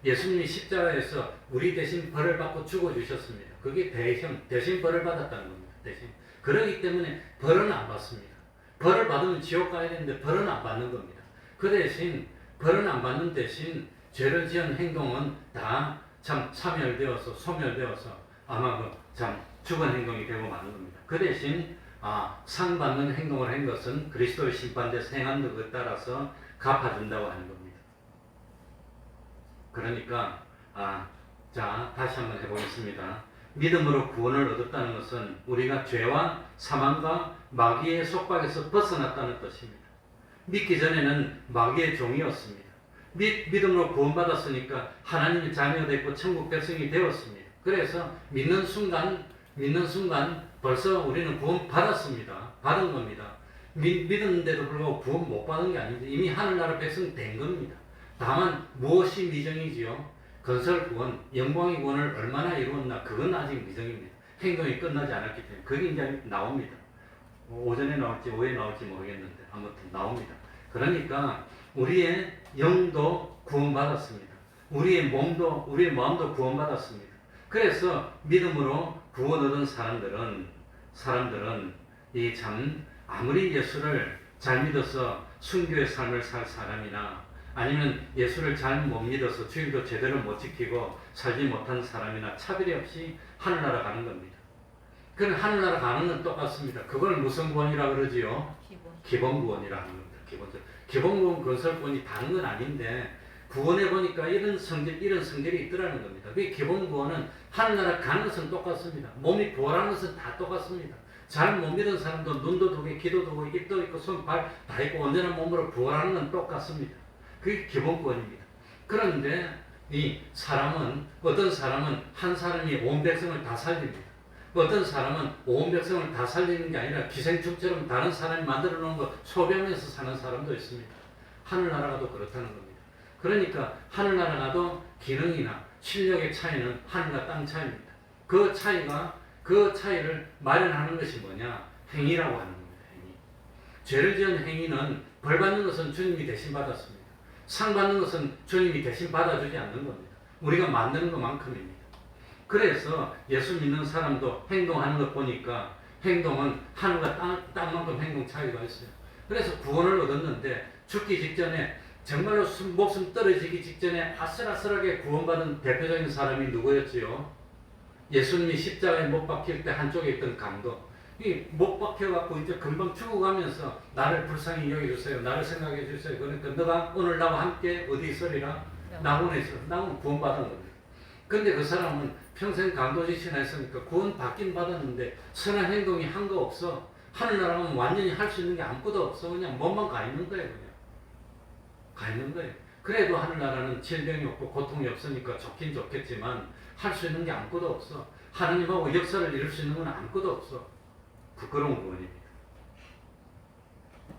예수님이 십자가에서 우리 대신 벌을 받고 죽어주셨습니다. 그게 대신 벌을 받았다는 겁니다. 대신. 그렇기 때문에 벌은 안 받습니다. 벌을 받으면 지옥 가야 되는데 벌은 안 받는 겁니다. 그 대신 벌은 안 받는 대신 죄를 지은 행동은 다 참 사멸되어서 소멸되어서 아마 참 죽은 행동이 되고 마는 겁니다. 그 대신 상 받는 행동을 한 것은 그리스도의 심판대에서 행한 것에 따라서 갚아준다고 하는 겁니다. 그러니까 자 다시 한번 해보겠습니다. 믿음으로 구원을 얻었다는 것은 우리가 죄와 사망과 마귀의 속박에서 벗어났다는 뜻입니다. 믿기 전에는 마귀의 종이었습니다. 믿음으로 구원받았으니까 하나님의 자녀가 됐고 천국 백성이 되었습니다. 그래서 믿는 순간 벌써 우리는 구원 받았습니다. 받은 겁니다. 믿었는데도 불구하고 구원 못 받은 게 아닌데 이미 하늘나라 백성 된 겁니다. 다만 무엇이 미정이지요? 건설 구원, 영광의 구원을 얼마나 이루었나 그건 아직 미정입니다. 행동이 끝나지 않았기 때문에 그게 이제 나옵니다. 오전에 나올지 오후에 나올지 모르겠는데 아무튼 나옵니다. 그러니까 우리의 영도 구원받았습니다. 우리의 몸도 우리의 마음도 구원받았습니다. 그래서 믿음으로 구원 얻은 사람들은 이 참 아무리 예수를 잘 믿어서 순교의 삶을 살 사람이나 아니면 예수를 잘 못 믿어서 주일도 제대로 못 지키고 살지 못한 사람이나 차별이 없이 하늘나라 가는 겁니다. 그럼 하늘나라 가는 건 똑같습니다. 그걸 무슨 구원이라 그러지요? 기본 구원이라는 겁니다. 기본구원 건설구원이 다른 건 아닌데 구원해 보니까 이런 성질이 있더라는 겁니다. 그 기본 구원은 하늘나라 가는 것은 똑같습니다. 몸이 부활하는 것은 다 똑같습니다. 잘 못 믿은 사람도 눈도 두 개, 귀도 두 개, 입도 있고 손, 발 다 있고 온전한 몸으로 부활하는 건 똑같습니다. 그게 기본 구원입니다. 그런데 어떤 사람은 한 사람이 온 백성을 다 살립니다. 어떤 사람은 온 백성을 다 살리는 게 아니라 기생충처럼 다른 사람이 만들어 놓은 거 소비하면서 사는 사람도 있습니다. 하늘나라가도 그렇다는 겁니다. 그러니까 하늘나라가도 기능이나 실력의 차이는 하늘과 땅 차이입니다. 그 차이를 마련하는 것이 뭐냐? 행위라고 하는 겁니다. 행위. 죄를 지은 행위는 벌 받는 것은 주님이 대신 받았습니다. 상 받는 것은 주님이 대신 받아주지 않는 겁니다. 우리가 만드는 것만큼입니다. 그래서 예수 믿는 사람도 행동하는 것 보니까 행동은 하늘과 땅만큼 행동 차이가 있어요. 그래서 구원을 얻었는데 죽기 직전에 정말로 목숨 떨어지기 직전에 아슬아슬하게 구원받은 대표적인 사람이 누구였지요? 예수님이 십자가에 못 박힐 때 한쪽에 있던 강도. 이 못 박혀갖고 이제 금방 죽어가면서 나를 불쌍히 여겨주세요. 나를 생각해 주세요. 그러니까 너가 오늘 나와 함께 어디 있으리라? 낙원에 있어. 낙원 구원받은 겁니다. 근데 그 사람은 평생 강도짓이나 했으니까 구원 받긴 받았는데 선한 행동이 한 거 없어. 하늘나라 가면 완전히 할 수 있는 게 아무것도 없어. 그냥 몸만 가 있는 거예요. 그냥 가 있는 거예요. 그래도 하늘나라는 질병이 없고 고통이 없으니까 좋긴 좋겠지만 할 수 있는 게 아무것도 없어. 하나님하고 역사를 이룰 수 있는 건 아무것도 없어. 부끄러운 구원입니다.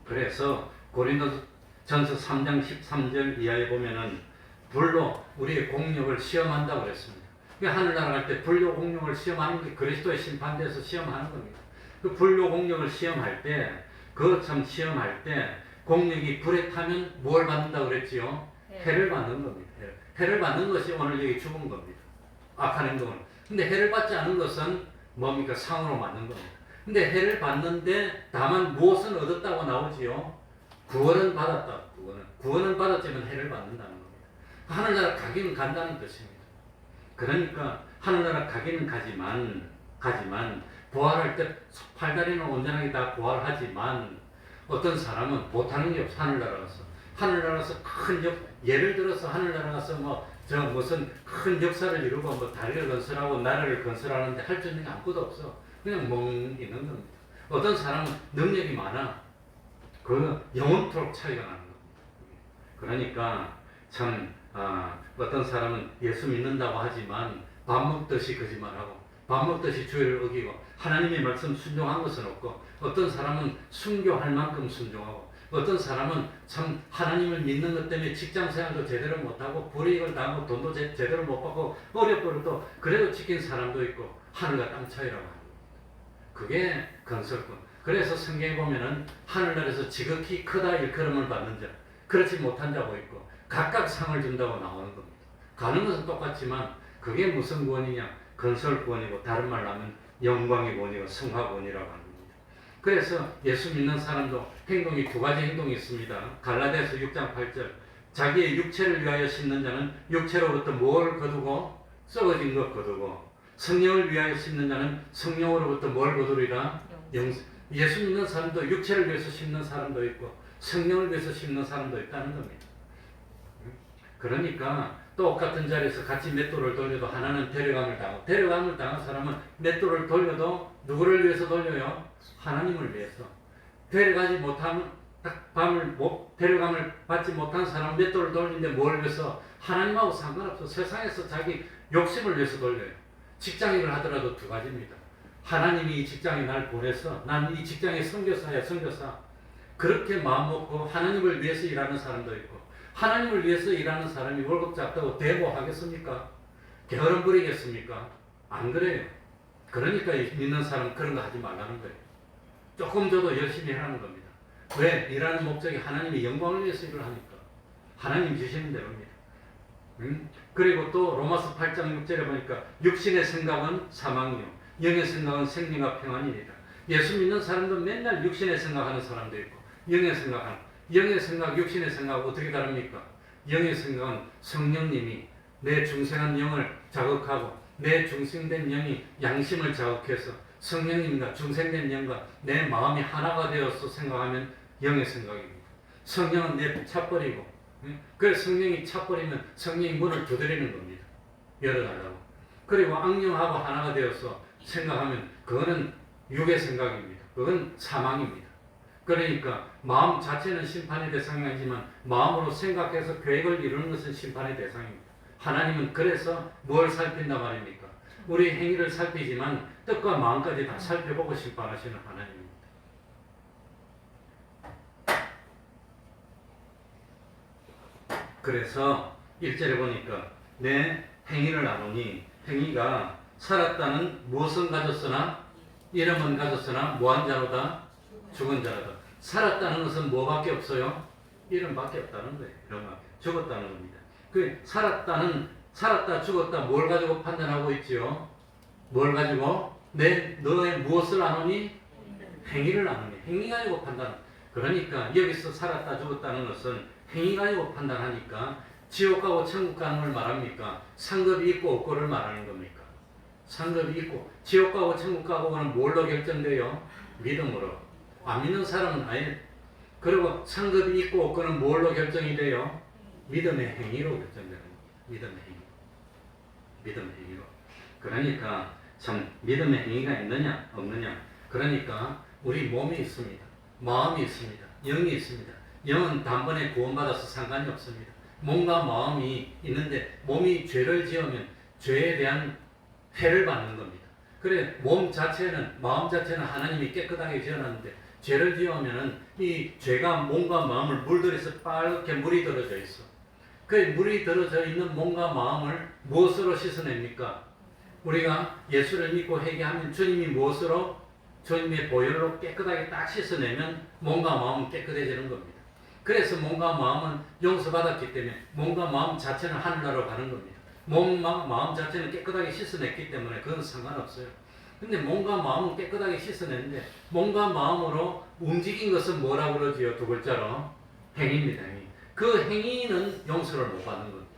그래서 고린도전서 3장 13절 이하에 보면은 불로 우리의 공력을 시험한다고 그랬습니다. 하늘나라 갈 때 불로 공력을 시험하는 게 그리스도의 심판대에서 시험하는 겁니다. 그 불로 공력을 시험할 때, 시험할 때 공력이 불에 타면 뭘 받는다고 그랬지요? 해를 받는 겁니다. 해를 받는 것이 오늘 여기 죽은 겁니다. 악한 행동을. 근데 해를 받지 않은 것은 뭡니까? 상으로 맞는 겁니다. 근데 해를 받는데 다만 무엇은 얻었다고 나오지요? 구원은 받았다. 구원은 받았지만 해를 받는다는 겁니다. 하늘나라 가기는 간다는 뜻입니다. 그러니까 하늘나라 가기는 가지만 부활할 때 팔다리는 온전하게 다 부활하지만 어떤 사람은 못하는 게 없어. 하늘나라가서 예를 들어서 하늘나라 가서 무슨 큰 역사를 이루고 다리를 건설하고 나라를 건설하는데 할 수 있는 게 아무것도 없어. 그냥 멍 있는 겁니다. 어떤 사람은 능력이 많아. 그 영원토록 차이가 나는 겁니다. 그러니까 어떤 사람은 예수 믿는다고 하지만 밥 먹듯이 거짓말하고 밥 먹듯이 주의를 어기고 하나님의 말씀 순종한 것은 없고 어떤 사람은 순교할 만큼 순종하고 어떤 사람은 참 하나님을 믿는 것 때문에 직장생활도 제대로 못하고 불이익을 당하고 돈도 제대로 못 받고 어렵고도 그래도 지킨 사람도 있고 하늘과 땅 차이라고 합니다. 그게 건설꾼. 그래서 성경에 보면은 하늘나라에서 지극히 크다 일컬음을 받는 자, 그렇지 못한 자고 있고 각각 상을 준다고 나오는 겁니다. 가는 것은 똑같지만 그게 무슨 구원이냐? 건설 구원이고 다른 말로 하면 영광의 구원이고 성화 구원이라고 하는 겁니다. 그래서 예수 믿는 사람도 행동이 두 가지 행동이 있습니다. 갈라디아서 6장 8절 자기의 육체를 위하여 심는 자는 육체로부터 뭘 거두고 썩어진 것 거두고 성령을 위하여 심는 자는 성령으로부터 뭘 거두리라? 예수 믿는 사람도 육체를 위해서 심는 사람도 있고 성령을 위해서 심는 사람도 있다는 겁니다. 그러니까 똑같은 자리에서 같이 맷돌을 돌려도 하나는 데려감을 당한 사람은 맷돌을 돌려도 누구를 위해서 돌려요? 하나님을 위해서. 데려가지 못하면 데려감을 받지 못한 사람은 맷돌을 돌리는데 뭘 위해서? 하나님하고 상관없어. 세상에서 자기 욕심을 위해서 돌려요. 직장인을 하더라도 두 가지입니다. 하나님이 이 직장에 날 보내서 난 이 직장의 선교사야. 그렇게 마음먹고 하나님을 위해서 일하는 사람도 있고 하나님을 위해서 일하는 사람이 월급 작다고 대모하겠습니까? 게으름 부리겠습니까? 안 그래요. 그러니까 믿는 사람 그런 거 하지 말라는 거예요. 조금 줘도 열심히 하라는 겁니다. 왜? 일하는 목적이 하나님의 영광을 위해서 일을 하니까. 하나님 주시는 대로입니다. 그리고 또 로마서 8장 6절에 보니까 육신의 생각은 사망이요 영의 생각은 생명과 평안이니라. 예수 믿는 사람도 맨날 육신의 생각하는 사람도 있고 영의 생각하는, 영의 생각, 육신의 생각 어떻게 다릅니까? 영의 생각은 성령님이 내 중생한 영을 자극하고 내 중생된 영이 양심을 자극해서 성령님과 중생된 영과 내 마음이 하나가 되어서 생각하면 영의 생각입니다. 성령은 내 차버리고, 그래서 성령이 차버리면 성령이 문을 두드리는 겁니다. 열어달라고. 그리고 악령하고 하나가 되어서 생각하면 그거는 육의 생각입니다. 그건 사망입니다. 그러니까 마음 자체는 심판의 대상이 아니지만 마음으로 생각해서 계획을 이루는 것은 심판의 대상입니다. 하나님은 그래서 뭘 살핀단 말입니까? 우리 행위를 살피지만 뜻과 마음까지 다 살펴보고 심판하시는 하나님입니다. 그래서 1절에 보니까 내 행위를 나누니 행위가 살았다는 무엇은 가졌으나 이름은 가졌으나 뭐한 자로다? 죽은 자로다. 살았다는 것은 뭐밖에 없어요? 이름밖에 없다는 거예요. 이름밖에. 죽었다는 겁니다. 그 살았다 죽었다 뭘 가지고 판단하고 있지요? 뭘 가지고? 너의 무엇을 나누니? 행위를 나누니. 행위 가지고 판단. 그러니까 여기서 살았다 죽었다는 것은 행위 가지고 판단하니까 지옥 가고 천국 가는 걸 말합니까? 상급이 있고 없고를 말하는 겁니까? 상급이 있고 지옥 가고 천국 가고는 뭘로 결정돼요? 믿음으로. 안 믿는 사람은 아예. 그리고 상급이 있고 없고는 뭘로 결정이 돼요? 믿음의 행위로 결정되는 겁니다. 믿음의 행위. 믿음의 행위로. 그러니까 참 믿음의 행위가 있느냐 없느냐. 그러니까 우리 몸이 있습니다. 마음이 있습니다. 영이 있습니다. 영은 단번에 구원받아서 상관이 없습니다. 몸과 마음이 있는데 몸이 죄를 지으면 죄에 대한 해를 받는 겁니다. 그래 몸 자체는 마음 자체는 하나님이 깨끗하게 지어놨는데 죄를 지으면은 이 죄가 몸과 마음을 물들여서 빨갛게 물이 들어져 있어. 그 물이 들어져 있는 몸과 마음을 무엇으로 씻어냅니까? 우리가 예수를 믿고 회개하면 주님이 무엇으로? 주님의 보혈로 깨끗하게 딱 씻어내면 몸과 마음은 깨끗해지는 겁니다. 그래서 몸과 마음은 용서받았기 때문에 몸과 마음 자체는 하늘나라로 가는 겁니다. 몸과 마음 자체는 깨끗하게 씻어냈기 때문에 그건 상관없어요. 근데 몸과 마음은 깨끗하게 씻어냈는데 몸과 마음으로 움직인 것은 뭐라고 그러지요? 두 글자로 행위입니다. 행위. 그 행위는 용서를 못 받는 겁니다.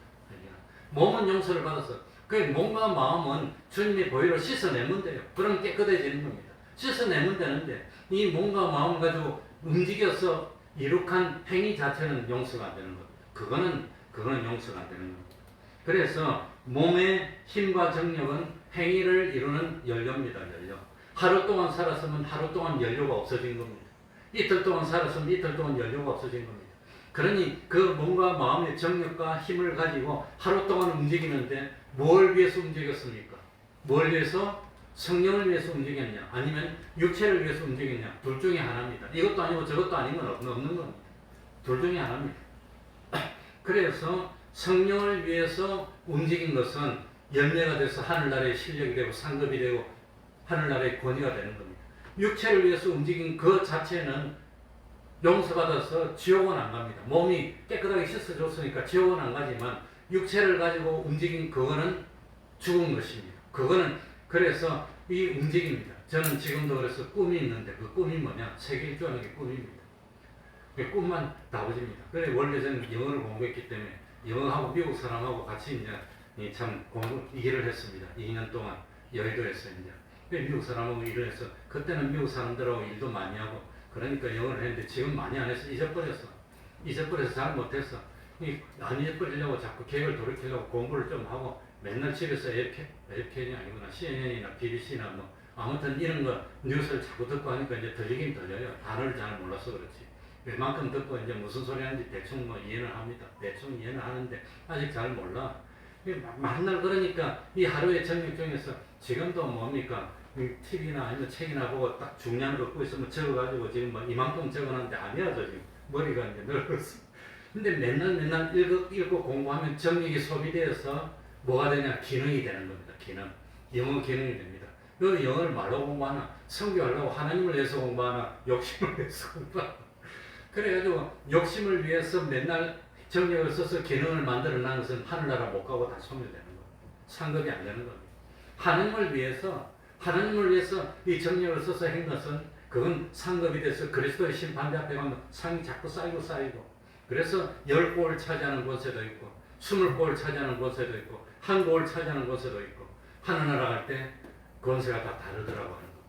몸은 용서를 받아서 그 몸과 마음은 주님의 보혈로 씻어내면 돼요. 그럼 깨끗해지는 겁니다. 씻어내면 되는데 이 몸과 마음 가지고 움직여서 이룩한 행위 자체는 용서가 안 되는 겁니다. 그거는 용서가 안 되는 겁니다. 그래서 몸의 힘과 정력은 행위를 이루는 연료입니다. 연료. 하루 동안 살았으면 하루 동안 연료가 없어진 겁니다. 이틀 동안 살았으면 이틀 동안 연료가 없어진 겁니다. 그러니 그 몸과 마음의 정력과 힘을 가지고 하루 동안 움직이는데 뭘 위해서 움직였습니까? 뭘 위해서? 성령을 위해서 움직였냐? 아니면 육체를 위해서 움직였냐? 둘 중에 하나입니다. 이것도 아니고 저것도 아닌 건 없는 겁니다. 둘 중에 하나입니다. 그래서 성령을 위해서 움직인 것은 열매가 돼서 하늘나라의 실력이 되고 상급이 되고 하늘나라의 권위가 되는 겁니다. 육체를 위해서 움직인 그 자체는 용서받아서 지옥은 안 갑니다. 몸이 깨끗하게 씻어줬으니까 지옥은 안 가지만 육체를 가지고 움직인 그거는 죽은 것입니다. 그거는 그래서 이 움직입니다. 저는 지금도 그래서 꿈이 있는데 그 꿈이 뭐냐? 세계 일주하는 게 꿈입니다. 꿈만 다워집니다. 그래 원래 저는 영어를 공부했기 때문에 영어하고 미국 사람하고 같이 이제 참 공부 일을 했습니다. 2년 동안 여의도에서 이제 미국 사람하고 일을 해서 그때는 미국 사람들하고 일도 많이 하고 그러니까 영어를 했는데 지금 많이 안 해서 잊어버려서 잘 못해서 안 잊어버리려고 자꾸 계획을 돌이키려고 공부를 좀 하고 맨날 집에서 AFKN이 아니구나 CNN이나 BBC나 뭐 아무튼 이런 거 뉴스를 자꾸 듣고 하니까 이제 들리긴 들려요. 단어를 잘 몰라서 그렇지. 웬만큼 듣고 이제 무슨 소리 하는지 대충 뭐 이해는 합니다. 대충 이해는 하는데 아직 잘 몰라. 맨날 그러니까 이 하루의 정력 중에서 지금도 뭡니까? TV나 아니면 책이나 보고 딱 중요한 거 있으면 적어가지고 지금 뭐 이만큼 적어놨는데 아니야 저 지금 머리가 이제 늙었어. 근데 맨날 읽고 공부하면 정력이 소비되어서 뭐가 되냐? 기능이 되는 겁니다. 기능. 영어 기능이 됩니다. 너 영어를 말로 공부하나? 성교하려고 하나님을 위해서 공부하나? 욕심을 위해서 공부하나? 그래가지고 욕심을 위해서 맨날 정력을 써서 기능을 만들어 놓은 것은 하늘나라 못 가고 다 소멸되는 거예요. 상급이 안 되는 겁니다. 하나님을 위해서 이 정력을 써서 한 것은 그건 상급이 돼서 그리스도의 심판대 앞에 가면 상이 자꾸 쌓이고 그래서 10골을 차지하는 곳에도 있고 20골을 차지하는 곳에도 있고 1골을 차지하는 곳에도 있고 하늘나라 갈 때 권세가 다 다르더라고 하는 거.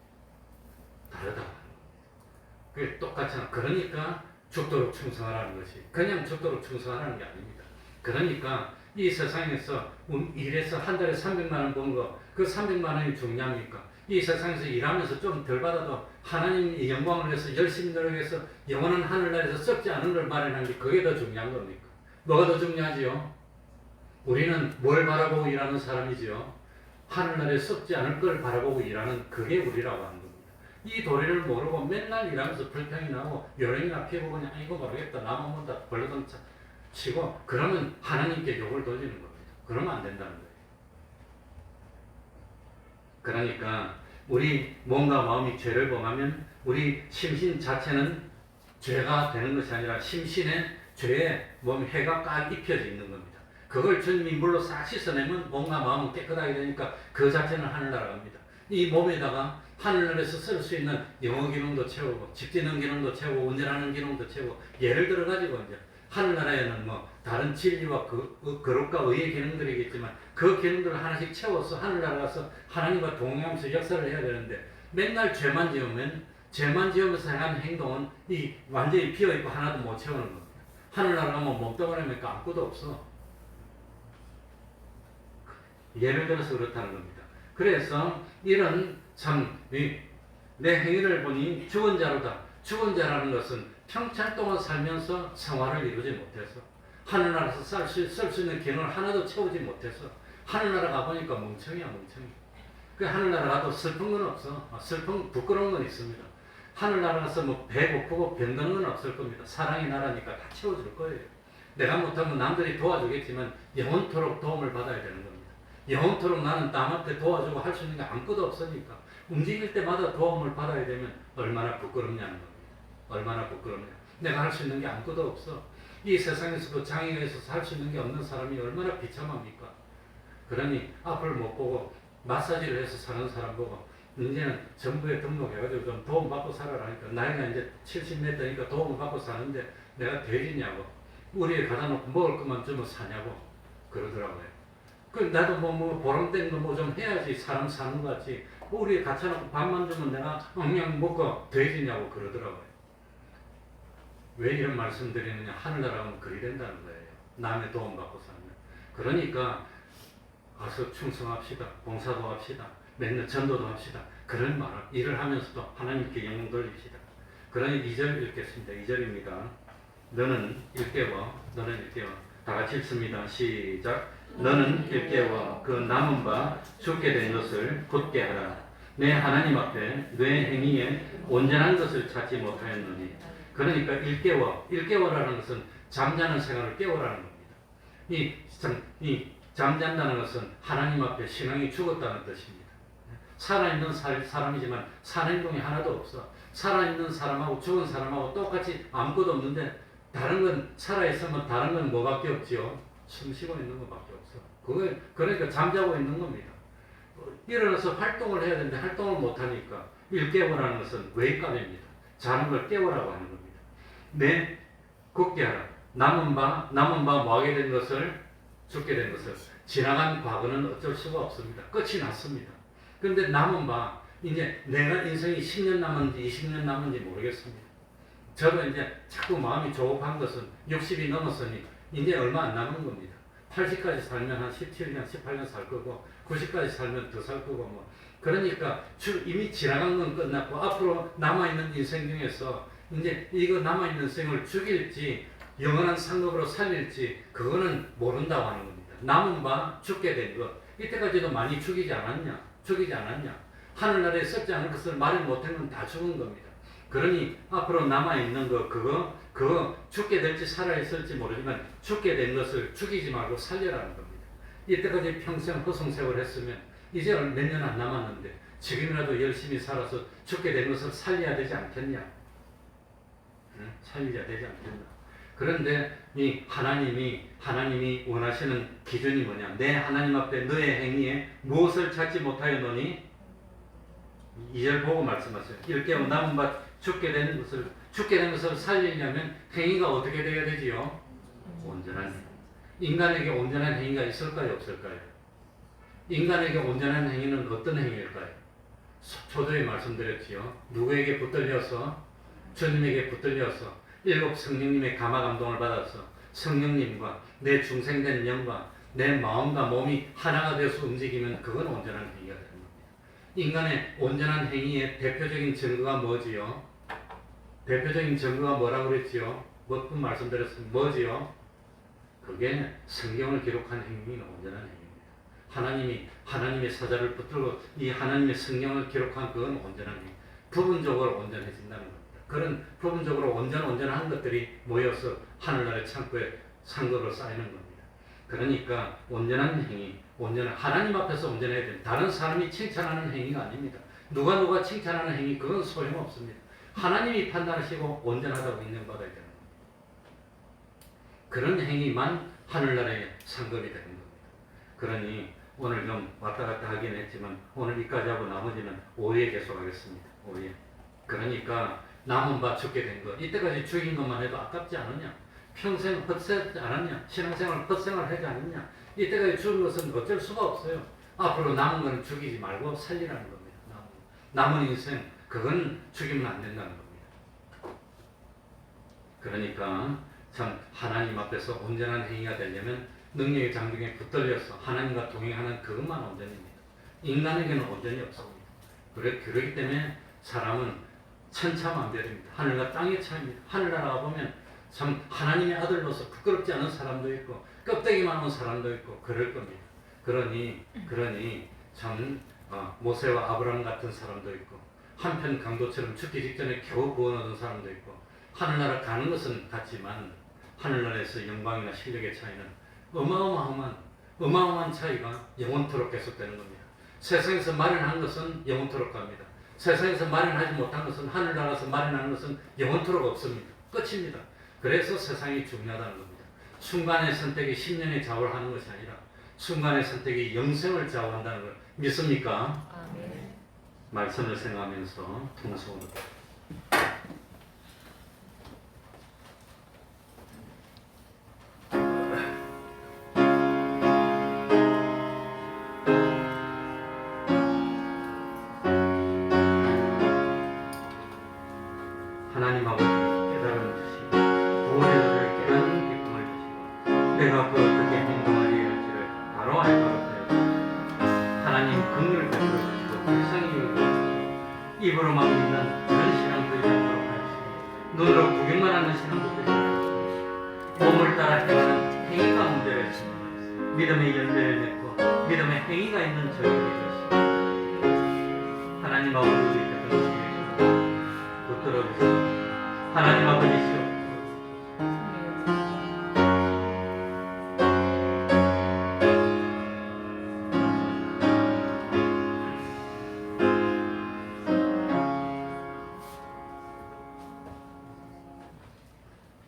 다르다고 하는 거. 그게 똑같잖아. 그러니까 죽도록 충성하라는 것이 그냥 죽도록 충성하라는 게 아닙니다. 그러니까 이 세상에서 일해서 한 달에 300만 원 번 거 그 300만 원이 중요합니까? 이 세상에서 일하면서 좀 덜 받아도 하나님의 영광을 위해서 열심히 노력해서 영원한 하늘나라에서 썩지 않은 걸 마련한 게 그게 더 중요한 겁니까? 뭐가 더 중요하지요? 우리는 뭘 바라보고 일하는 사람이지요? 하늘나라에 썩지 않을 걸 바라보고 일하는 그게 우리라고 하는 겁니다. 이 도리를 모르고 맨날 일하면서 불평이 나고 요령이나 피고 그냥 이거 모르겠다 나만 본다 벌러덩 치고 그러면 하나님께 욕을 돌리는 겁니다. 그러면 안 된다는 거예요. 그러니까 우리 몸과 마음이 죄를 범하면 우리 심신 자체는 죄가 되는 것이 아니라 심신에 죄에 해가 까 입혀져 있는 겁니다. 그걸 주님이 물로 싹 씻어내면 몸과 마음은 깨끗하게 되니까 그 자체는 하늘나라 갑니다. 이 몸에다가 하늘나라에서 쓸 수 있는 영어 기능도 채우고 집지능 기능도 채우고 운전하는 기능도 채우고 예를 들어 가지고 이제 하늘나라에는 뭐 다른 진리와 거룩과 의의 기능들이겠지만 그 기능들을 하나씩 채워서 하늘나라 가서 하나님과 동행하면서 역사를 해야 되는데 맨날 죄만 지으면서 행하는 행동은 이 완전히 비어있고 하나도 못 채우는 겁니다. 하늘나라 가면 몸뚱아리니까 아무것도 없어. 예를 들어서 그렇다는 겁니다. 그래서 이런 내 행위를 보니 죽은 자로다. 죽은 자라는 것은 평창 동안 살면서 생활을 이루지 못해서 하늘나라에서 쓸 수 있는 기능을 하나도 채우지 못해서 하늘나라 가보니까 멍청이야. 그 하늘나라 가도 슬픈 건 없어. 부끄러운 건 있습니다. 하늘나라 가서 뭐 배고프고 병드는 건 없을 겁니다. 사랑의 나라니까 다 채워줄 거예요. 내가 못하면 남들이 도와주겠지만 영원토록 도움을 받아야 되는 겁니다. 영원토록 나는 남한테 도와주고 할 수 있는 게 아무것도 없으니까 움직일 때마다 도움을 받아야 되면 얼마나 부끄럽냐는 겁니다. 얼마나 부끄럽냐. 내가 할 수 있는 게 아무것도 없어. 이 세상에서도 장애가 있어서 할 수 있는 게 없는 사람이 얼마나 비참합니까? 그러니 앞을 못 보고 마사지를 해서 사는 사람 보고 이제는 정부에 등록해가지고 좀 도움받고 살아라니까 나이가 이제 70몇 되니까 도움을 받고 사는데 내가 돼지냐고 우리에 가다 놓고 먹을 것만 주면 사냐고 그러더라고요. 그 나도 뭐 보람된 거 뭐 좀 해야지 사람 사는 것 같지 우리에 갖춰놓고 밥만 주면 내가 그냥 먹고 돼지냐고 그러더라고요. 왜 이런 말씀 드리느냐 하늘나라 가면 그리 된다는 거예요. 남의 도움받고 살면. 그러니까 가서 충성합시다. 봉사도 합시다. 맨날 전도도 합시다. 그런 말을 일을 하면서도 하나님께 영광 돌립시다. 그러니 2절 읽겠습니다. 2절입니다. 너는 일깨워 다 같이 읽습니다. 시작. 너는 일깨워 그 남은 바 죽게 된 것을 굳게 하라. 내 하나님 앞에 내 행위에 온전한 것을 찾지 못하였느니. 그러니까 일깨워라는 것은 잠자는 생활을 깨워라는 겁니다. 이 잠잔다는 것은 하나님 앞에 신앙이 죽었다는 뜻입니다. 살아있는 사람이지만 사는 행동이 하나도 없어. 살아있는 사람하고 죽은 사람하고 똑같이 아무것도 없는데 다른 건 살아있으면 다른 건 뭐밖에 없지요? 숨 쉬고 있는 것밖에 없어. 그러니까 잠자고 있는 겁니다. 일어나서 활동을 해야 되는데 활동을 못하니까 일깨워라는 것은 외입감입니다. 자는 걸 깨우라고 하는 겁니다. 굳게 하라. 남은 바 뭐하게 된 것을 죽게 된 것을 지나간 과거는 어쩔 수가 없습니다. 끝이 났습니다. 그런데 남은 바 이제 내가 인생이 10년 남았는지 20년 남았는지 모르겠습니다. 저도 이제 자꾸 마음이 조급한 것은 60이 넘었으니 이제 얼마 안 남은 겁니다. 80까지 살면 한 17년, 18년 살 거고 90까지 살면 더 살 거고 뭐 그러니까 이미 지나간 건 끝났고 앞으로 남아있는 인생 중에서 이제 이거 남아있는 생을 죽일지 영원한 상급으로 살릴지 그거는 모른다고 하는 겁니다. 남은 바 죽게 된 것 이때까지도 많이 죽이지 않았냐? 하늘나라에 썩지 않을 것을 말을 못한 건 다 죽은 겁니다. 그러니 앞으로 남아있는 그거 죽게 될지 살아있을지 모르지만 죽게 된 것을 죽이지 말고 살려라는 겁니다. 이때까지 평생 허송세월 했으면 이제 몇 년 안 남았는데 지금이라도 열심히 살아서 죽게 된 것을 살려야 되지 않겠냐? 응? 살려야 되지 않겠나? 그런데 이 하나님이 원하시는 기준이 뭐냐? 내 하나님 앞에 너의 행위에 무엇을 찾지 못하여 노니? 2절 보고 말씀하세요. 이렇게 남은 바 죽게 된 것을 살리려면 행위가 어떻게 되어야 되지요? 온전한 행위. 인간에게 온전한 행위가 있을까요? 없을까요? 인간에게 온전한 행위는 어떤 행위일까요? 초조히 말씀드렸지요. 누구에게 붙들려서? 주님에게 붙들려서 7 성령님의 감화 감동을 받아서 성령님과 내 중생된 영과 내 마음과 몸이 하나가 되어서 움직이면 그건 온전한 행위가 되는 겁니다. 인간의 온전한 행위의 대표적인 증거가 뭐지요? 대표적인 증거가 뭐라고 그랬지요? 몇 분 말씀드렸습니다. 뭐지요? 그게 성경을 기록한 행위는 온전한 행위입니다. 하나님의 사자를 붙들고 이 하나님의 성경을 기록한 그건 온전한 행위. 부분적으로 온전해진다는 겁니다. 그런 부분적으로 온전한 것들이 모여서 하늘나라의 창고에 상급으로 쌓이는 겁니다. 그러니까 온전한 행위, 하나님 앞에서 온전해야 됩니다. 다른 사람이 칭찬하는 행위가 아닙니다. 누가 칭찬하는 행위 그건 소용없습니다. 하나님이 판단하시고 온전하다고 인정받아야 되는 겁니다. 그런 행위만 하늘나라의 상급이 되는 겁니다. 그러니 오늘 좀 왔다 갔다 하긴 했지만 오늘 여기까지 하고 나머지는 5회 계속하겠습니다. 5회. 그러니까 남은 바 죽게 된 것, 이때까지 죽인 것만 해도 아깝지 않느냐? 평생 헛되지 않았냐? 신앙생활 헛생활 하지 않느냐? 이때까지 죽은 것은 어쩔 수가 없어요. 앞으로 남은 것은 죽이지 말고 살리라는 겁니다. 남은 인생, 그건 죽이면 안 된다는 겁니다. 그러니까 참 하나님 앞에서 온전한 행위가 되려면 능력의 장중에 붙들려서 하나님과 동행하는 그것만 온전입니다. 인간에게는 온전이 없습니다. 그렇기 때문에 사람은 천차만별입니다. 하늘과 땅의 차이입니다. 하늘나라 가보면 참 하나님의 아들로서 부끄럽지 않은 사람도 있고 껍데기만 온 사람도 있고 그럴 겁니다. 그러니 참 모세와 아브라함 같은 사람도 있고 한편 강도처럼 죽기 직전에 겨우 구원 얻은 사람도 있고 하늘나라 가는 것은 같지만 하늘나라에서 영광이나 실력의 차이는 어마어마한 차이가 영원토록 계속되는 겁니다. 세상에서 마련한 것은 영원토록 갑니다. 세상에서 마련하지 못한 것은 하늘나라에서 마련하는 것은 영원토록 없습니다. 끝입니다. 그래서 세상이 중요하다는 겁니다. 순간의 선택이 10년의 좌우를 하는 것이 아니라 순간의 선택이 영생을 좌우한다는 걸 믿습니까? 아멘. 말씀을 생각하면서 통성으로 하나님 아버지 깨달음 주시고 구원의 깨닫는 기쁨을 주시고 내가 그 어떻게 행동하여야 할지를 바로 알도록 하나님 긍휼을 베풀어 주시고 백성이 이루어 입으로만 믿는 그런 신앙도 되지 않도록 하시고 눈으로 구경만 하는 신앙도 되지 않도록 몸을 따라 행하는 행위가 문제가 있습니다. 믿음의 열매를 맺고 믿음의 행위가 있는 저희가 되겠습니다. 하나님 아버지 우리 백성에게 붙들어 주시고 하나님 아버지시여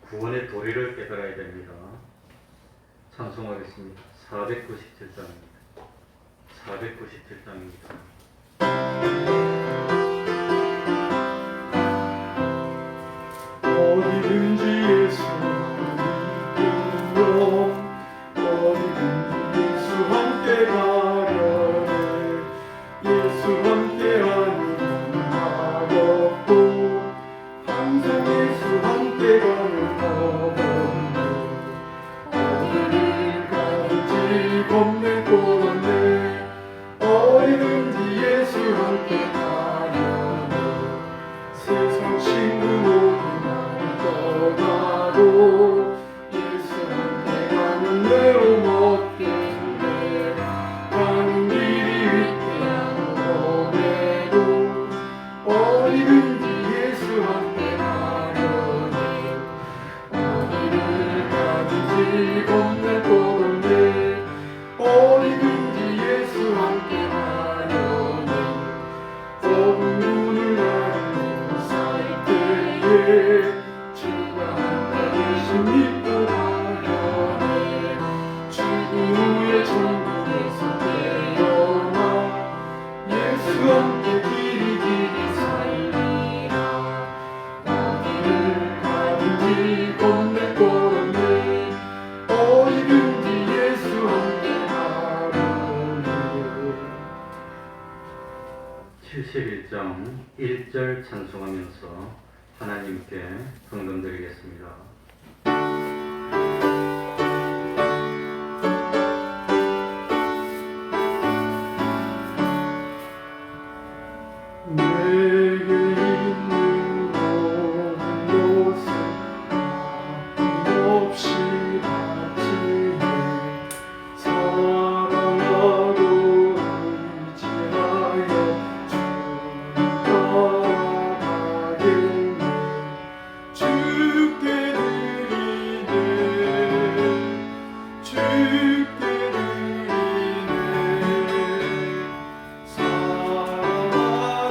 구원의 도리를 깨달아야 됩니다. 찬송하겠습니다. 497장입니다. 497장입니다. 어디든지 예수 믿으며 어디든지 예수 함께 가려네 예수 함께하는 날 없고 항상 예수 함께 가는 어디를 가든지 겁내 꼬던데 어디든지 예수 함께 가려네 세상 친구 떠나도 예수 함께 가는 외로움 없겠네 가는 길이 위태하더라도 어디든지 예수 함께 가려네 어디를 가든지 겁낼 것 없네 어디든지 예수 함께 가려네 찬송하면서 하나님께 헌금드리겠습니다. 내게 있는 모든 것은 아낌없이 바치네. 사랑하고 의지하여 주를 따라가겠네. 주께 드리네. 주께 드리네. 사랑하는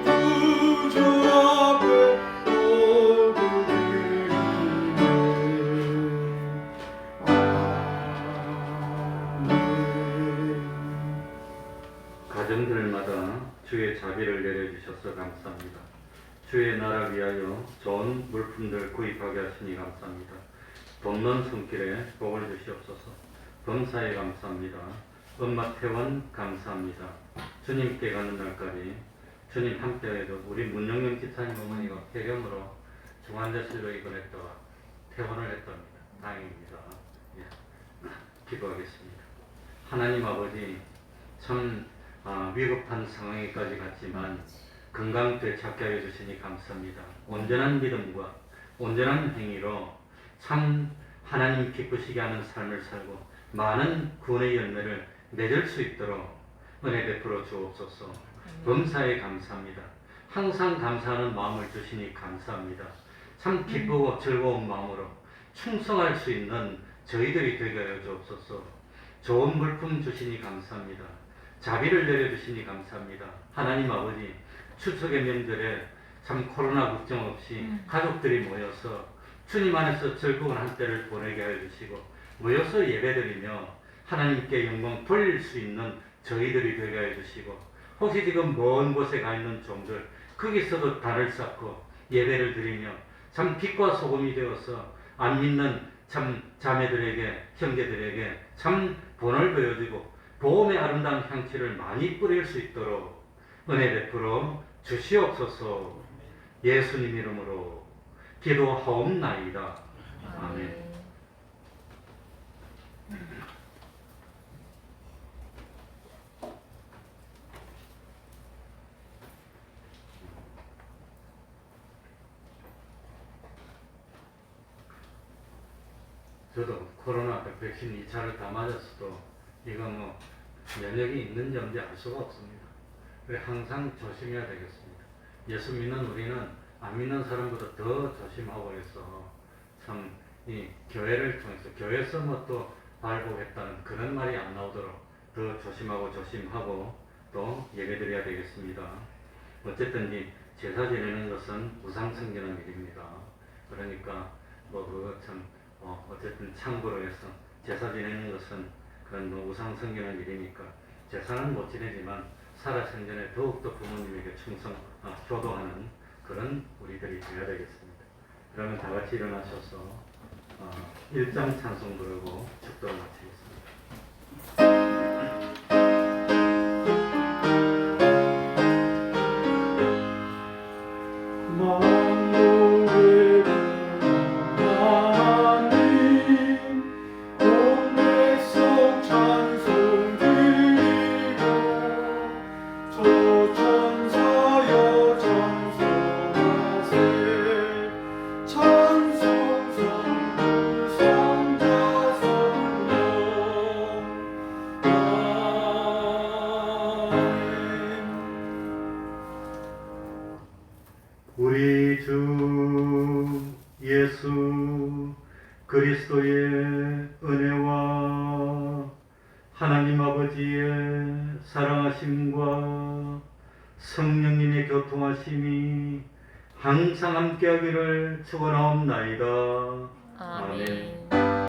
구주 앞에 모두 드리네. 아멘. 가정들마다 주의 자비를 내려주셔서 감사합니다. 주의 나라 위하여 좋은 물품들 구입하게 하시니 감사합니다. 돕는 손길에 복을 주시옵소서. 범사에 감사합니다. 엄마 태원 감사합니다. 주님께 가는 날까지 주님 함께해도 우리 문영명 기사님 어머니가 폐렴으로 중환자실로 입원했다가 퇴원을 했답니다. 다행입니다. 예. 기도하겠습니다. 하나님 아버지, 참 위급한 상황에까지 갔지만 건강 되찾게 하여 주시니 감사합니다. 온전한 믿음과 온전한 행위로 참 하나님 기쁘시게 하는 삶을 살고 많은 구원의 열매를 맺을 수 있도록 은혜 베풀어 주옵소서. 범사에 감사합니다. 항상 감사하는 마음을 주시니 감사합니다. 참 기쁘고 즐거운 마음으로 충성할 수 있는 저희들이 되게 하여 주옵소서. 좋은 물품 주시니 감사합니다. 자비를 내려주시니 감사합니다. 하나님 아버지, 추석의 명절에 참 코로나 걱정 없이 가족들이 모여서 주님 안에서 즐거운 한때를 보내게 하여 주시고 모여서 예배드리며 하나님께 영광 돌릴 수 있는 저희들이 되게 하여 주시고 혹시 지금 먼 곳에 가 있는 종들 거기서도 단을 쌓고 예배를 드리며 참 빛과 소금이 되어서 안 믿는 참 자매들에게 형제들에게 참 본을 보여주고 보험의 아름다운 향취를 많이 뿌릴 수 있도록 은혜 베풀어 주시옵소서. 예수님 이름으로 기도하옵나이다. 아멘. 저도 코로나 백신 2차를 다 맞았어도 이거 뭐 면역이 있는지 없는지 알 수가 없습니다. 그래서 항상 조심해야 되겠습니다. 예수 믿는 우리는 안 믿는 사람보다 더 조심하고 해서 참 이 교회를 통해서 교회에서 뭐 또 발복했다는 그런 말이 안 나오도록 더 조심하고 또 예배드려야 되겠습니다. 어쨌든 이 제사 지내는 것은 우상 섬기는 일입니다. 그러니까 뭐 그거 참 어쨌든 참고로 해서 제사 지내는 것은 그런 뭐 우상 섬기는 일이니까 제사는 못 지내지만 살아생전에 더욱더 부모님에게 효도하는 그런 우리들이 되어야 되겠습니다. 그러면 다 같이 일어나셔서 1장 찬송 부르고 축도를 마치겠습니다. 만국의 하나님 온 백성 찬송 드리고 저 천사여 찬송하세 찬송 성부 성자 성령 아멘. 우리 주 예수 그리스도의 은혜와 하나님 아버지의 사랑하심과 성령님의 교통하심이 항상 함께하기를 축원하옵나이다. 아멘.